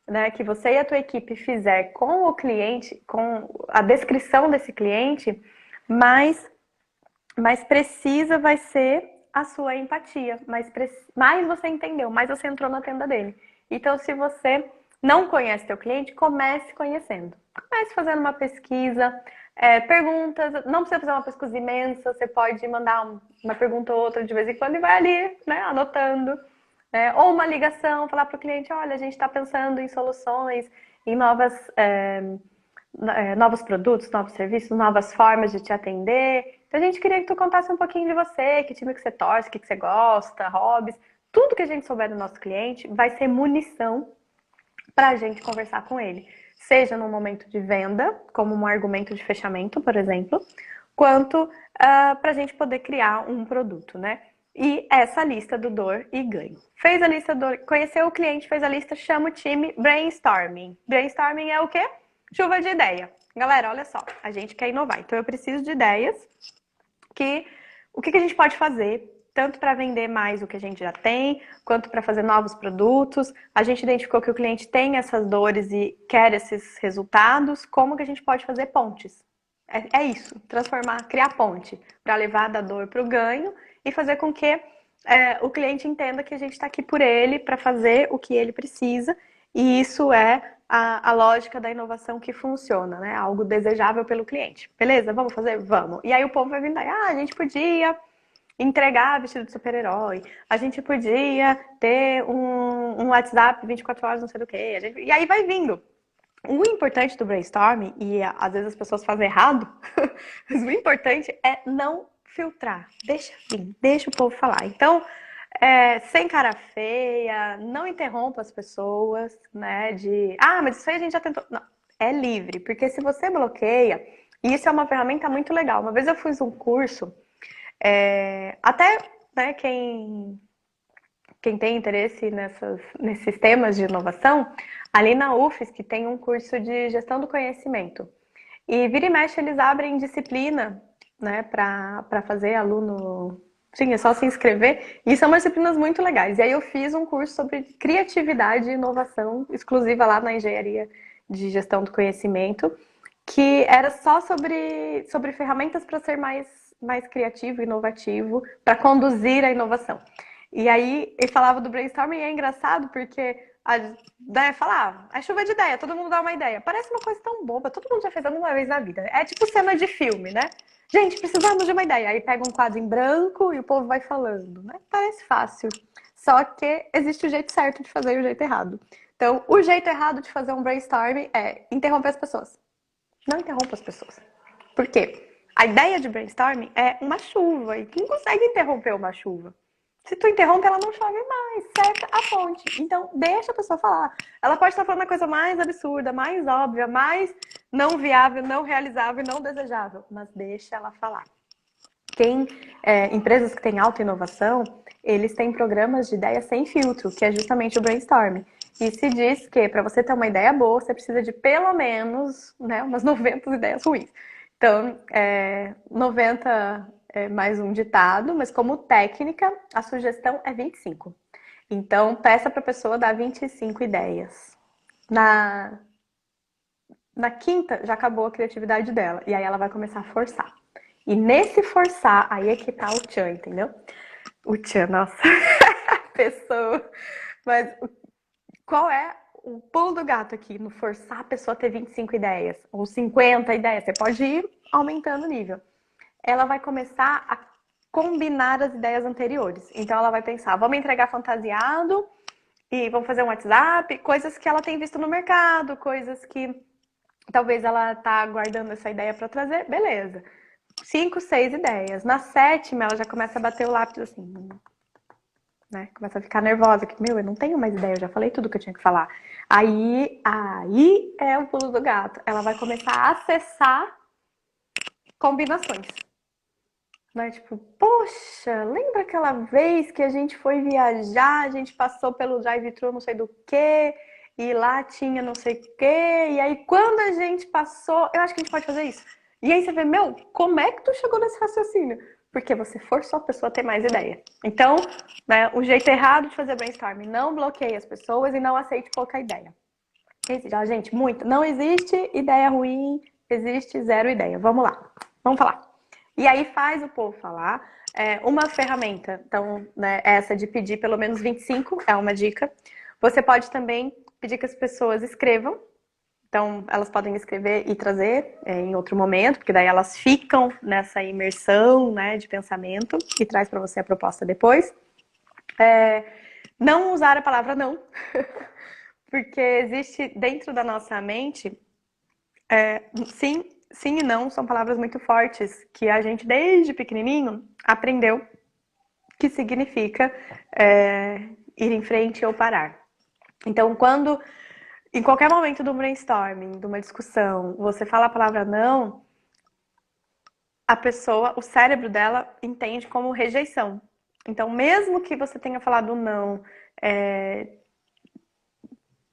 S1: né, que você e a tua equipe fizer com o cliente, com a descrição desse cliente, mais precisa vai ser a sua empatia, mais você entendeu, mais você entrou na tenda dele. Então, se você não conhece teu cliente, comece conhecendo. Comece fazendo uma pesquisa, perguntas, não precisa fazer uma pesquisa imensa, você pode mandar uma pergunta ou outra de vez em quando e vai ali, né, anotando. Ou uma ligação, falar para o cliente, olha, a gente está pensando em soluções, em novos produtos, novos serviços, novas formas de te atender. Então a gente queria que tu contasse um pouquinho de você, que time que você torce, o que você gosta, hobbies. Tudo que a gente souber do nosso cliente vai ser munição para a gente conversar com ele. Seja no momento de venda, como um argumento de fechamento, por exemplo, quanto para a gente poder criar um produto, né? E essa lista do dor e ganho. Fez a lista do conheceu o cliente, fez a lista, chama o time, brainstorming. Brainstorming é o quê? Chuva de ideia. Galera, olha só, a gente quer inovar, então eu preciso de ideias o que a gente pode fazer, tanto para vender mais o que a gente já tem, quanto para fazer novos produtos. A gente identificou que o cliente tem essas dores e quer esses resultados, como que a gente pode fazer pontes? É isso, transformar, criar ponte, para levar da dor para o ganho e fazer com que o cliente entenda que a gente está aqui por ele, para fazer o que ele precisa, e isso é a lógica da inovação que funciona, né? Algo desejável pelo cliente. Beleza? Vamos fazer? Vamos. E aí o povo vai vindo aí, a gente podia entregar vestido de super-herói, a gente podia ter um WhatsApp 24 horas, não sei do que. E aí vai vindo. O importante do brainstorming, e às vezes as pessoas fazem errado, mas o importante é não filtrar. Deixa vir, deixa o povo falar. Então, sem cara feia, não interrompa as pessoas, né? Mas isso aí a gente já tentou. Não, é livre, porque se você bloqueia, e isso é uma ferramenta muito legal. Uma vez eu fiz um curso, até né, quem tem interesse nesses temas de inovação, ali na UFSC tem um curso de gestão do conhecimento. E vira e mexe eles abrem disciplina, né, para fazer aluno. Sim, é só se inscrever. E são umas disciplinas muito legais. E aí eu fiz um curso sobre criatividade e inovação, exclusiva lá na engenharia de gestão do conhecimento, que era só sobre ferramentas para ser mais criativo e inovativo, para conduzir a inovação. E aí ele falava do brainstorming e é engraçado porque falava, é chuva de ideia, todo mundo dá uma ideia. Parece uma coisa tão boba, todo mundo já fez alguma vez na vida. É tipo cena de filme, né? Gente, precisamos de uma ideia. Aí pega um quadro em branco e o povo vai falando, né? Parece fácil. Só que existe o jeito certo de fazer e o jeito errado. Então, o jeito errado de fazer um brainstorming é interromper as pessoas. Não interrompa as pessoas. Por quê? A ideia de brainstorming é uma chuva e quem consegue interromper uma chuva? Se tu interrompe, ela não chove mais, seca a fonte. Então, deixa a pessoa falar. Ela pode estar falando a coisa mais absurda, mais óbvia, mais não viável, não realizável, não desejável, mas deixa ela falar. Empresas que têm alta inovação, eles têm programas de ideia sem filtro, que é justamente o brainstorming. E se diz que para você ter uma ideia boa, você precisa de pelo menos, né, umas 90 ideias ruins. Então, 90 é mais um ditado, mas como técnica, a sugestão é 25. Então, peça para a pessoa dar 25 ideias. Na quinta, já acabou a criatividade dela. E aí ela vai começar a forçar. E nesse forçar, aí é que tá o tchan, entendeu? O tchan, nossa, pessoa. Mas qual é o pulo do gato aqui no forçar a pessoa a ter 25 ideias? Ou 50 ideias? Você pode ir aumentando o nível. Ela vai começar a combinar as ideias anteriores. Então ela vai pensar, vamos entregar fantasiado e vamos fazer um WhatsApp, coisas que ela tem visto no mercado, coisas que talvez ela tá guardando essa ideia para trazer, beleza. 5, 6 ideias. Na sétima, ela já começa a bater o lápis assim, né? Começa a ficar nervosa, que, eu não tenho mais ideia, eu já falei tudo que eu tinha que falar. Aí é o pulo do gato. Ela vai começar a acessar combinações. Né? Tipo, poxa, lembra aquela vez que a gente foi viajar, a gente passou pelo drive-thru não sei do quê, e lá tinha não sei o quê, e aí quando a gente passou, eu acho que a gente pode fazer isso. E aí você vê, meu, como é que tu chegou nesse raciocínio? Porque você forçou a pessoa a ter mais ideia. Então, né, o jeito errado de fazer brainstorming, não bloqueie as pessoas e não aceite pouca ideia. Gente, muito. Não existe ideia ruim, existe zero ideia. Vamos lá, vamos falar. E aí faz o povo falar. Uma ferramenta, então, né, essa de pedir pelo menos 25 é uma dica. Você pode também pedir que as pessoas escrevam. Então, elas podem escrever e trazer em outro momento, porque daí elas ficam nessa imersão, né, de pensamento e traz para você a proposta depois. Não usar a palavra não, porque existe dentro da nossa mente, sim, sim e não são palavras muito fortes que a gente desde pequenininho aprendeu que significa ir em frente ou parar. Então, quando em qualquer momento do brainstorming, de uma discussão, você fala a palavra não, a pessoa, o cérebro dela entende como rejeição. Então, mesmo que você tenha falado não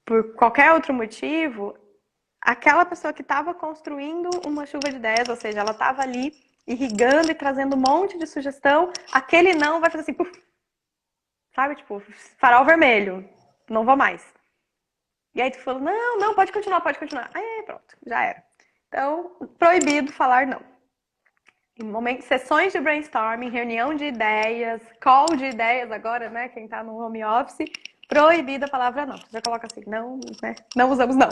S1: por qualquer outro motivo, aquela pessoa que estava construindo uma chuva de ideias, ou seja, ela estava ali irrigando e trazendo um monte de sugestão, aquele não vai fazer assim, puf, sabe? Tipo, farol vermelho, não vou mais. E aí tu falou, não, não, pode continuar, pode continuar. Aí pronto, já era. Então, proibido falar não. Em momentos, sessões de brainstorming, reunião de ideias, call de ideias agora, né? Quem tá no home office, proibida a palavra não. Você já coloca assim, não, né? Não usamos não.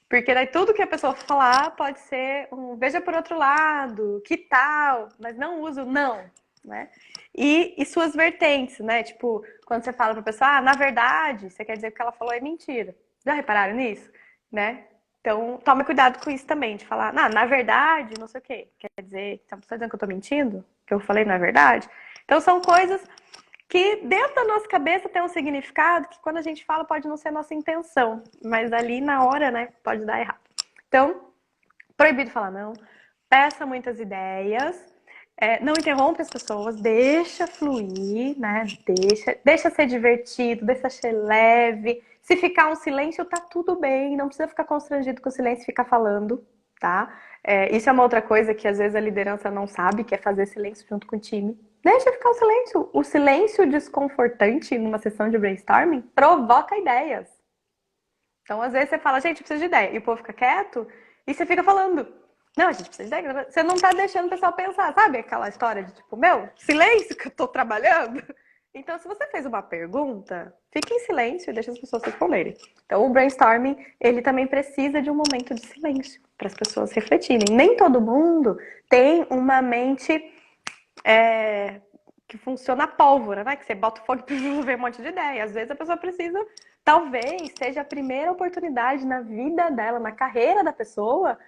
S1: Porque daí tudo que a pessoa falar pode ser um veja por outro lado, que tal, mas não uso não, né? E suas vertentes, né? Tipo, quando você fala pra pessoa, na verdade, você quer dizer que o que ela falou é mentira. Já repararam nisso? Né? Então, tome cuidado com isso também, de falar, na verdade, não sei o quê. Quer dizer, você está dizendo que eu tô mentindo? Que eu falei na verdade? Então, são coisas que dentro da nossa cabeça tem um significado que quando a gente fala pode não ser a nossa intenção, mas ali na hora, né, pode dar errado. Então, proibido falar não, peça muitas ideias, não interrompe as pessoas, deixa fluir, né, deixa ser divertido, deixa ser leve. Se ficar um silêncio, tá tudo bem, não precisa ficar constrangido com o silêncio e ficar falando, tá? Isso é uma outra coisa que às vezes a liderança não sabe, que é fazer silêncio junto com o time. Deixa ficar o silêncio. O silêncio desconfortante numa sessão de brainstorming provoca ideias. Então, às vezes você fala, gente, precisa de ideia. E o povo fica quieto e você fica falando. Não, a gente precisa de ideia. Você não tá deixando o pessoal pensar. Sabe aquela história de tipo, meu, silêncio que eu tô trabalhando? Então, se você fez uma pergunta, fique em silêncio e deixe as pessoas responderem. Então, o brainstorming, ele também precisa de um momento de silêncio para as pessoas refletirem. Nem todo mundo tem uma mente que funciona a pólvora, né? Que você bota o fogo e vê um monte de ideia. Às vezes a pessoa precisa, talvez seja a primeira oportunidade na vida dela, na carreira da pessoa,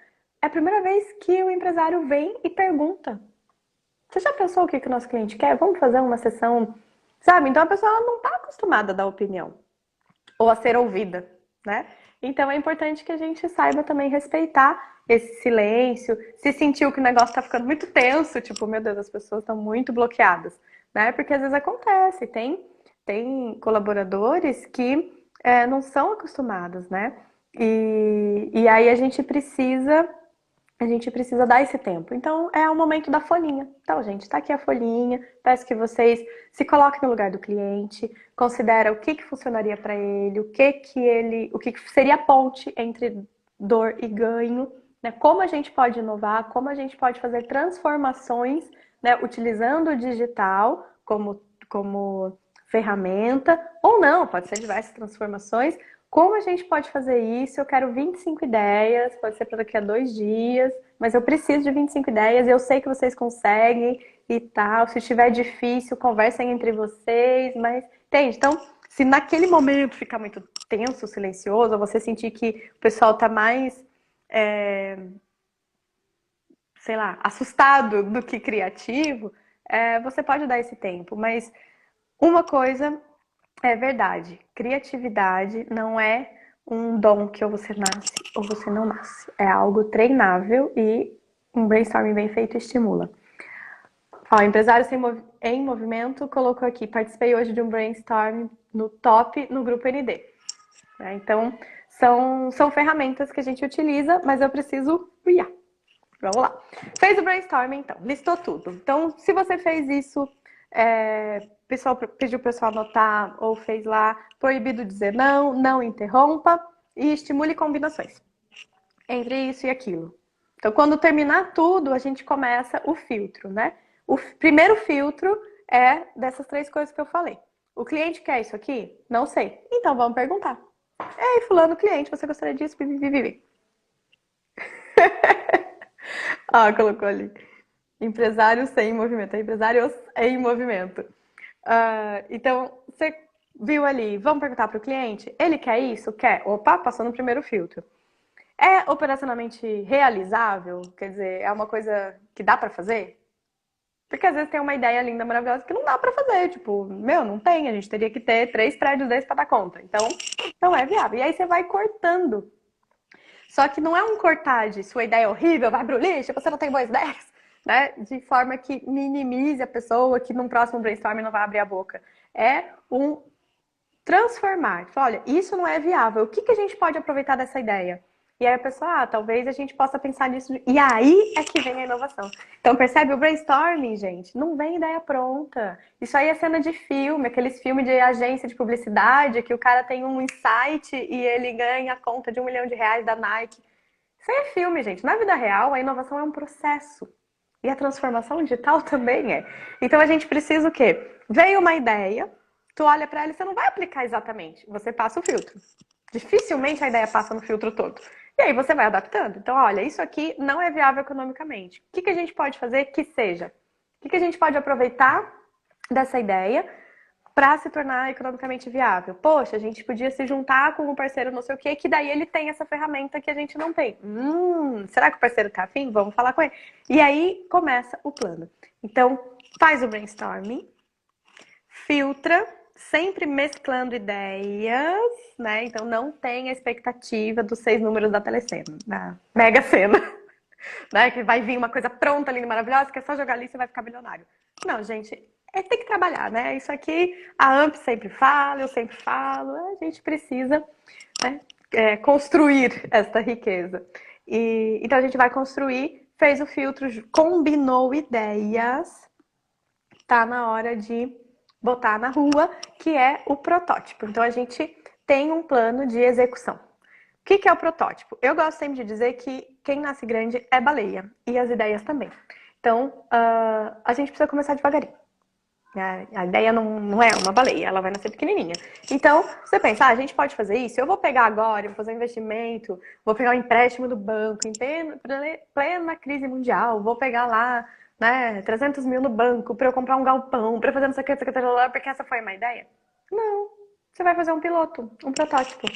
S1: é a primeira vez que o empresário vem e pergunta: você já pensou o que o nosso cliente quer? Vamos fazer uma sessão, sabe? Então a pessoa ela não está acostumada a dar opinião ou a ser ouvida, né? Então é importante que a gente saiba também respeitar esse silêncio, se sentiu que o negócio tá ficando muito tenso, tipo, meu Deus, as pessoas estão muito bloqueadas, né? Porque às vezes acontece, tem colaboradores que não são acostumados, né? E aí a gente precisa dar esse tempo. Então, é o momento da folhinha. Então, gente, tá aqui a folhinha. Peço que vocês se coloquem no lugar do cliente, considera o que funcionaria para ele, o que seria a ponte entre dor e ganho, né? Como a gente pode inovar, como a gente pode fazer transformações, né? Utilizando o digital como ferramenta, ou não, pode ser diversas transformações. Como a gente pode fazer isso? Eu quero 25 ideias, pode ser para daqui a 2 dias, mas eu preciso de 25 ideias e eu sei que vocês conseguem e tal. Se estiver difícil, conversem entre vocês, mas entende? Então, se naquele momento ficar muito tenso, silencioso, ou você sentir que o pessoal está mais, sei lá, assustado do que criativo, você pode dar esse tempo. Mas uma coisa é verdade. Criatividade não é um dom que ou você nasce ou você não nasce. É algo treinável e um brainstorming bem feito estimula. Ó, Empresários em Movimento colocou aqui, participei hoje de um brainstorming no top no grupo ND. né? Então, são ferramentas que a gente utiliza, mas eu preciso... Vamos lá. Fez o brainstorming, então. Listou tudo. Então, se você fez isso, pediu o pessoal anotar ou fez lá, proibido dizer não, não interrompa e estimule combinações entre isso e aquilo. Então, quando terminar tudo, a gente começa o filtro, né? O primeiro filtro é dessas 3 coisas que eu falei. O cliente quer isso aqui? Não sei. Então, vamos perguntar. Ei, fulano cliente, você gostaria disso? Colocou ali. Empresários sem movimento. Empresários em movimento. Então, você viu ali, vamos perguntar para o cliente? Ele quer isso? Quer? Opa, passou no primeiro filtro. É operacionalmente realizável? Quer dizer, é uma coisa que dá para fazer? Porque às vezes tem uma ideia linda, maravilhosa, que não dá para fazer. Tipo, não tem. A gente teria que ter 3 prédios desses para dar conta. Então, não é viável. E aí você vai cortando. Só que não é um cortar de sua ideia é horrível, vai pro lixo, você não tem boas ideias, né? De forma que minimize a pessoa, que num próximo brainstorming não vai abrir a boca. É um transformar. Olha, isso não é viável. O que a gente pode aproveitar dessa ideia? E aí a pessoa, talvez a gente possa pensar nisso. E aí é que vem a inovação. Então, percebe? O brainstorming, gente, não vem ideia pronta. Isso aí é cena de filme, aqueles filmes de agência de publicidade, que o cara tem um insight e ele ganha a conta de R$ 1 milhão da Nike. Isso aí é filme, gente. Na vida real, a inovação é um processo. E a transformação digital também é. Então, a gente precisa o quê? Veio uma ideia, tu olha para ela e você não vai aplicar exatamente. Você passa o filtro. Dificilmente a ideia passa no filtro todo. E aí você vai adaptando. Então, olha, isso aqui não é viável economicamente. O que a gente pode fazer que seja? O que a gente pode aproveitar dessa ideia para se tornar economicamente viável? Poxa, a gente podia se juntar com um parceiro não sei o quê, que daí ele tem essa ferramenta que a gente não tem. Será que o parceiro tá afim? Vamos falar com ele. E aí começa o plano. Então, faz o brainstorming, filtra, sempre mesclando ideias, né? Então não tem a expectativa dos 6 números da Telecena, da Mega Sena, né? Que vai vir uma coisa pronta, linda, maravilhosa, que é só jogar ali e você vai ficar milionário. Não, gente, tem que trabalhar, né? Isso aqui a AMP sempre fala, eu sempre falo, a gente precisa, né, construir esta riqueza. Então a gente vai construir, fez o filtro, combinou ideias, tá na hora de botar na rua, que é o protótipo. Então, a gente tem um plano de execução. O que é o protótipo? Eu gosto sempre de dizer que quem nasce grande é baleia, e as ideias também. Então, a gente precisa começar devagarinho. A ideia não é uma baleia, ela vai nascer pequenininha. Então, você pensa, a gente pode fazer isso? Eu vou pegar agora, vou fazer um investimento, vou pegar um empréstimo do banco em plena crise mundial, vou pegar lá, né, 300 mil no banco para eu comprar um galpão, para fazer não sei o que, porque essa foi uma ideia? Não. Você vai fazer um piloto, um protótipo.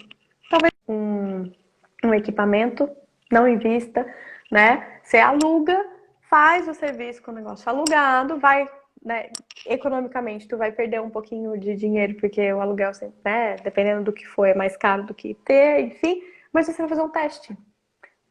S1: Talvez um equipamento, não invista, né? Você aluga, faz o serviço com o negócio alugado, vai, né, economicamente tu vai perder um pouquinho de dinheiro, porque o aluguel sempre, né, dependendo do que for, é mais caro do que ter, enfim, mas você vai fazer um teste.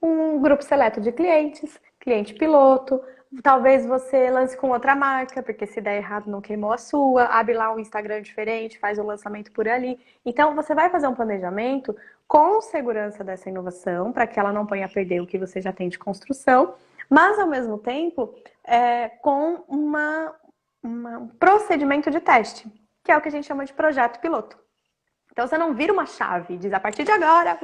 S1: Um grupo seleto de clientes, cliente piloto, talvez você lance com outra marca, porque se der errado não queimou a sua, abre lá um Instagram diferente, faz o lançamento por ali. Então você vai fazer um planejamento com segurança dessa inovação, para que ela não ponha a perder o que você já tem de construção, mas ao mesmo tempo com um procedimento de teste, que é o que a gente chama de projeto piloto. Então você não vira uma chave e diz a partir de agora,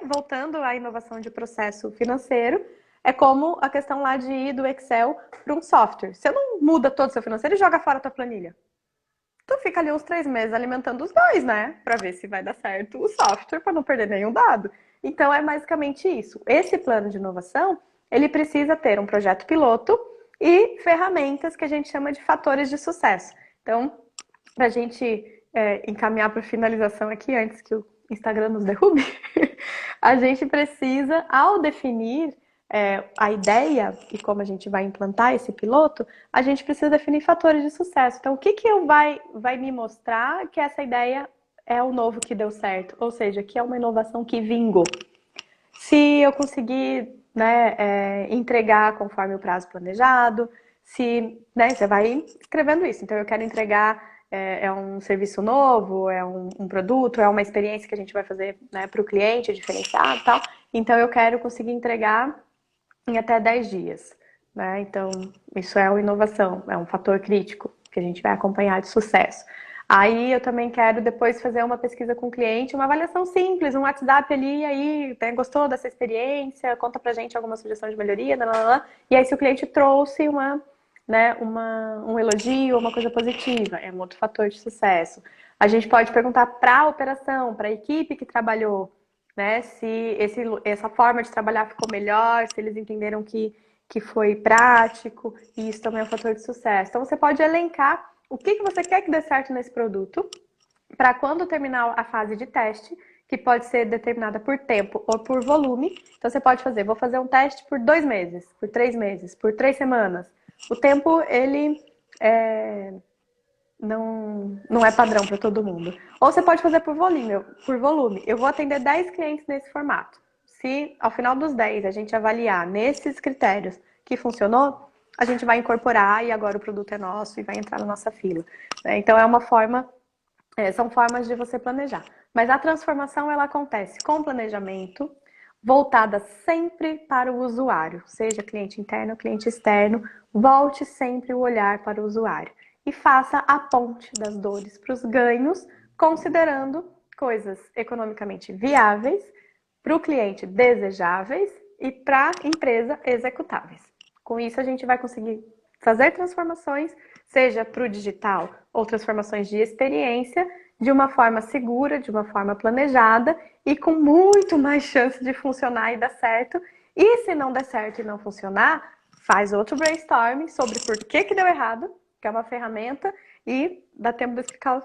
S1: voltando à inovação de processo financeiro, é como a questão lá de ir do Excel para um software. Você não muda todo o seu financeiro e joga fora a tua planilha. Tu fica ali uns 3 meses alimentando os dois, né? Para ver se vai dar certo o software, para não perder nenhum dado. Então é basicamente isso. Esse plano de inovação, ele precisa ter um projeto piloto e ferramentas que a gente chama de fatores de sucesso. Então, para a gente encaminhar para a finalização aqui, antes que o Instagram nos derrube, a gente precisa, ao definir a ideia e como a gente vai implantar esse piloto, a gente precisa definir fatores de sucesso. Então, o que vai me mostrar que essa ideia é o novo que deu certo? Ou seja, que é uma inovação que vingou. Se eu conseguir, né, entregar conforme o prazo planejado, se, né, você vai escrevendo isso. Então, eu quero entregar é um serviço novo, é um produto, é uma experiência que a gente vai fazer, né, para o cliente, diferenciado e tal. Então, eu quero conseguir entregar em até 10 dias. Né? Então, isso é uma inovação, é um fator crítico que a gente vai acompanhar de sucesso. Aí eu também quero depois fazer uma pesquisa com o cliente, uma avaliação simples, um WhatsApp ali, aí, né, gostou dessa experiência, conta pra gente alguma sugestão de melhoria, e aí se o cliente trouxe um elogio, uma coisa positiva, é um outro fator de sucesso. A gente pode perguntar para a operação, para a equipe que trabalhou, né, se essa forma de trabalhar ficou melhor, se eles entenderam que foi prático, e isso também é um fator de sucesso. Então você pode elencar o que você quer que dê certo nesse produto, para quando terminar a fase de teste, que pode ser determinada por tempo ou por volume. Então você pode fazer, vou fazer um teste por 2 meses, por 3 meses, por 3 semanas. O tempo, ele não é padrão para todo mundo. Ou você pode fazer por volume. Eu vou atender 10 clientes nesse formato. Se ao final dos 10 a gente avaliar nesses critérios que funcionou, a gente vai incorporar e agora o produto é nosso e vai entrar na nossa fila. Então são formas de você planejar. Mas a transformação ela acontece com planejamento, voltada sempre para o usuário, seja cliente interno ou cliente externo, volte sempre o olhar para o usuário e faça a ponte das dores para os ganhos, considerando coisas economicamente viáveis, para o cliente desejáveis e para a empresa executáveis. Com isso, a gente vai conseguir fazer transformações, seja para o digital ou transformações de experiência, de uma forma segura, de uma forma planejada e com muito mais chance de funcionar e dar certo. E se não der certo e não funcionar, faz outro brainstorming sobre por que deu errado, que é uma ferramenta, e dá tempo de explicar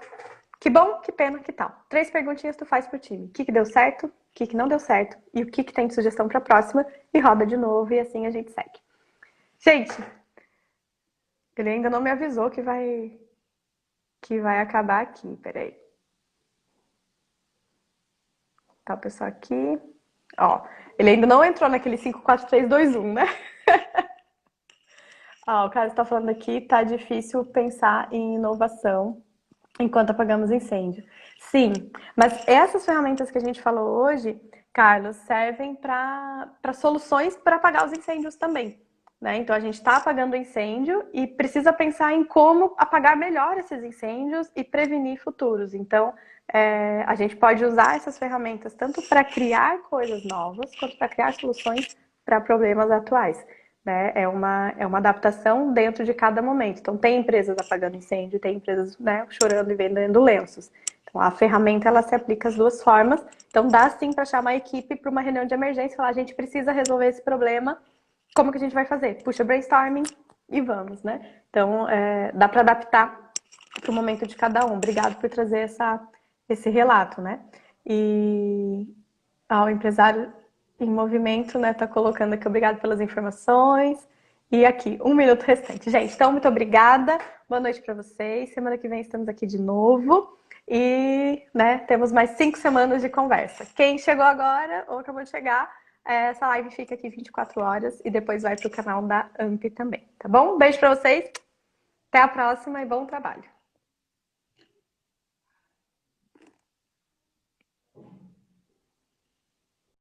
S1: que bom, que pena, que tal. 3 perguntinhas tu faz pro time. O que deu certo, o que não deu certo e o que tem de sugestão para a próxima e roda de novo e assim a gente segue. Gente, ele ainda não me avisou que vai acabar aqui. Peraí. Tá o pessoal aqui. Ó, ele ainda não entrou naquele 5, 4, 3, 2, 1, né? Ó, o cara está falando aqui, tá difícil pensar em inovação enquanto apagamos incêndio. Sim, mas essas ferramentas que a gente falou hoje, Carlos, servem para soluções para apagar os incêndios também. Né? Então a gente está apagando incêndio e precisa pensar em como apagar melhor esses incêndios e prevenir futuros. Então a gente pode usar essas ferramentas tanto para criar coisas novas quanto para criar soluções para problemas atuais. Né? É uma adaptação dentro de cada momento. Então, tem empresas apagando incêndio, tem empresas, né, chorando e vendendo lenços. Então, a ferramenta ela se aplica as duas formas. Então, dá sim para chamar a equipe para uma reunião de emergência e falar: a gente precisa resolver esse problema, como que a gente vai fazer? Puxa brainstorming e vamos, né? Então, dá para adaptar para o momento de cada um. Obrigado por trazer esse relato, né? E ao empresário em movimento, né? Tá colocando aqui, obrigado pelas informações. E aqui, 1 minuto restante. Gente, então, muito obrigada. Boa noite para vocês. Semana que vem estamos aqui de novo. E, né, temos mais 5 semanas de conversa. Quem chegou agora ou acabou de chegar, essa live fica aqui 24 horas e depois vai para o canal da AMP também, tá bom? Beijo para vocês. Até a próxima e bom trabalho.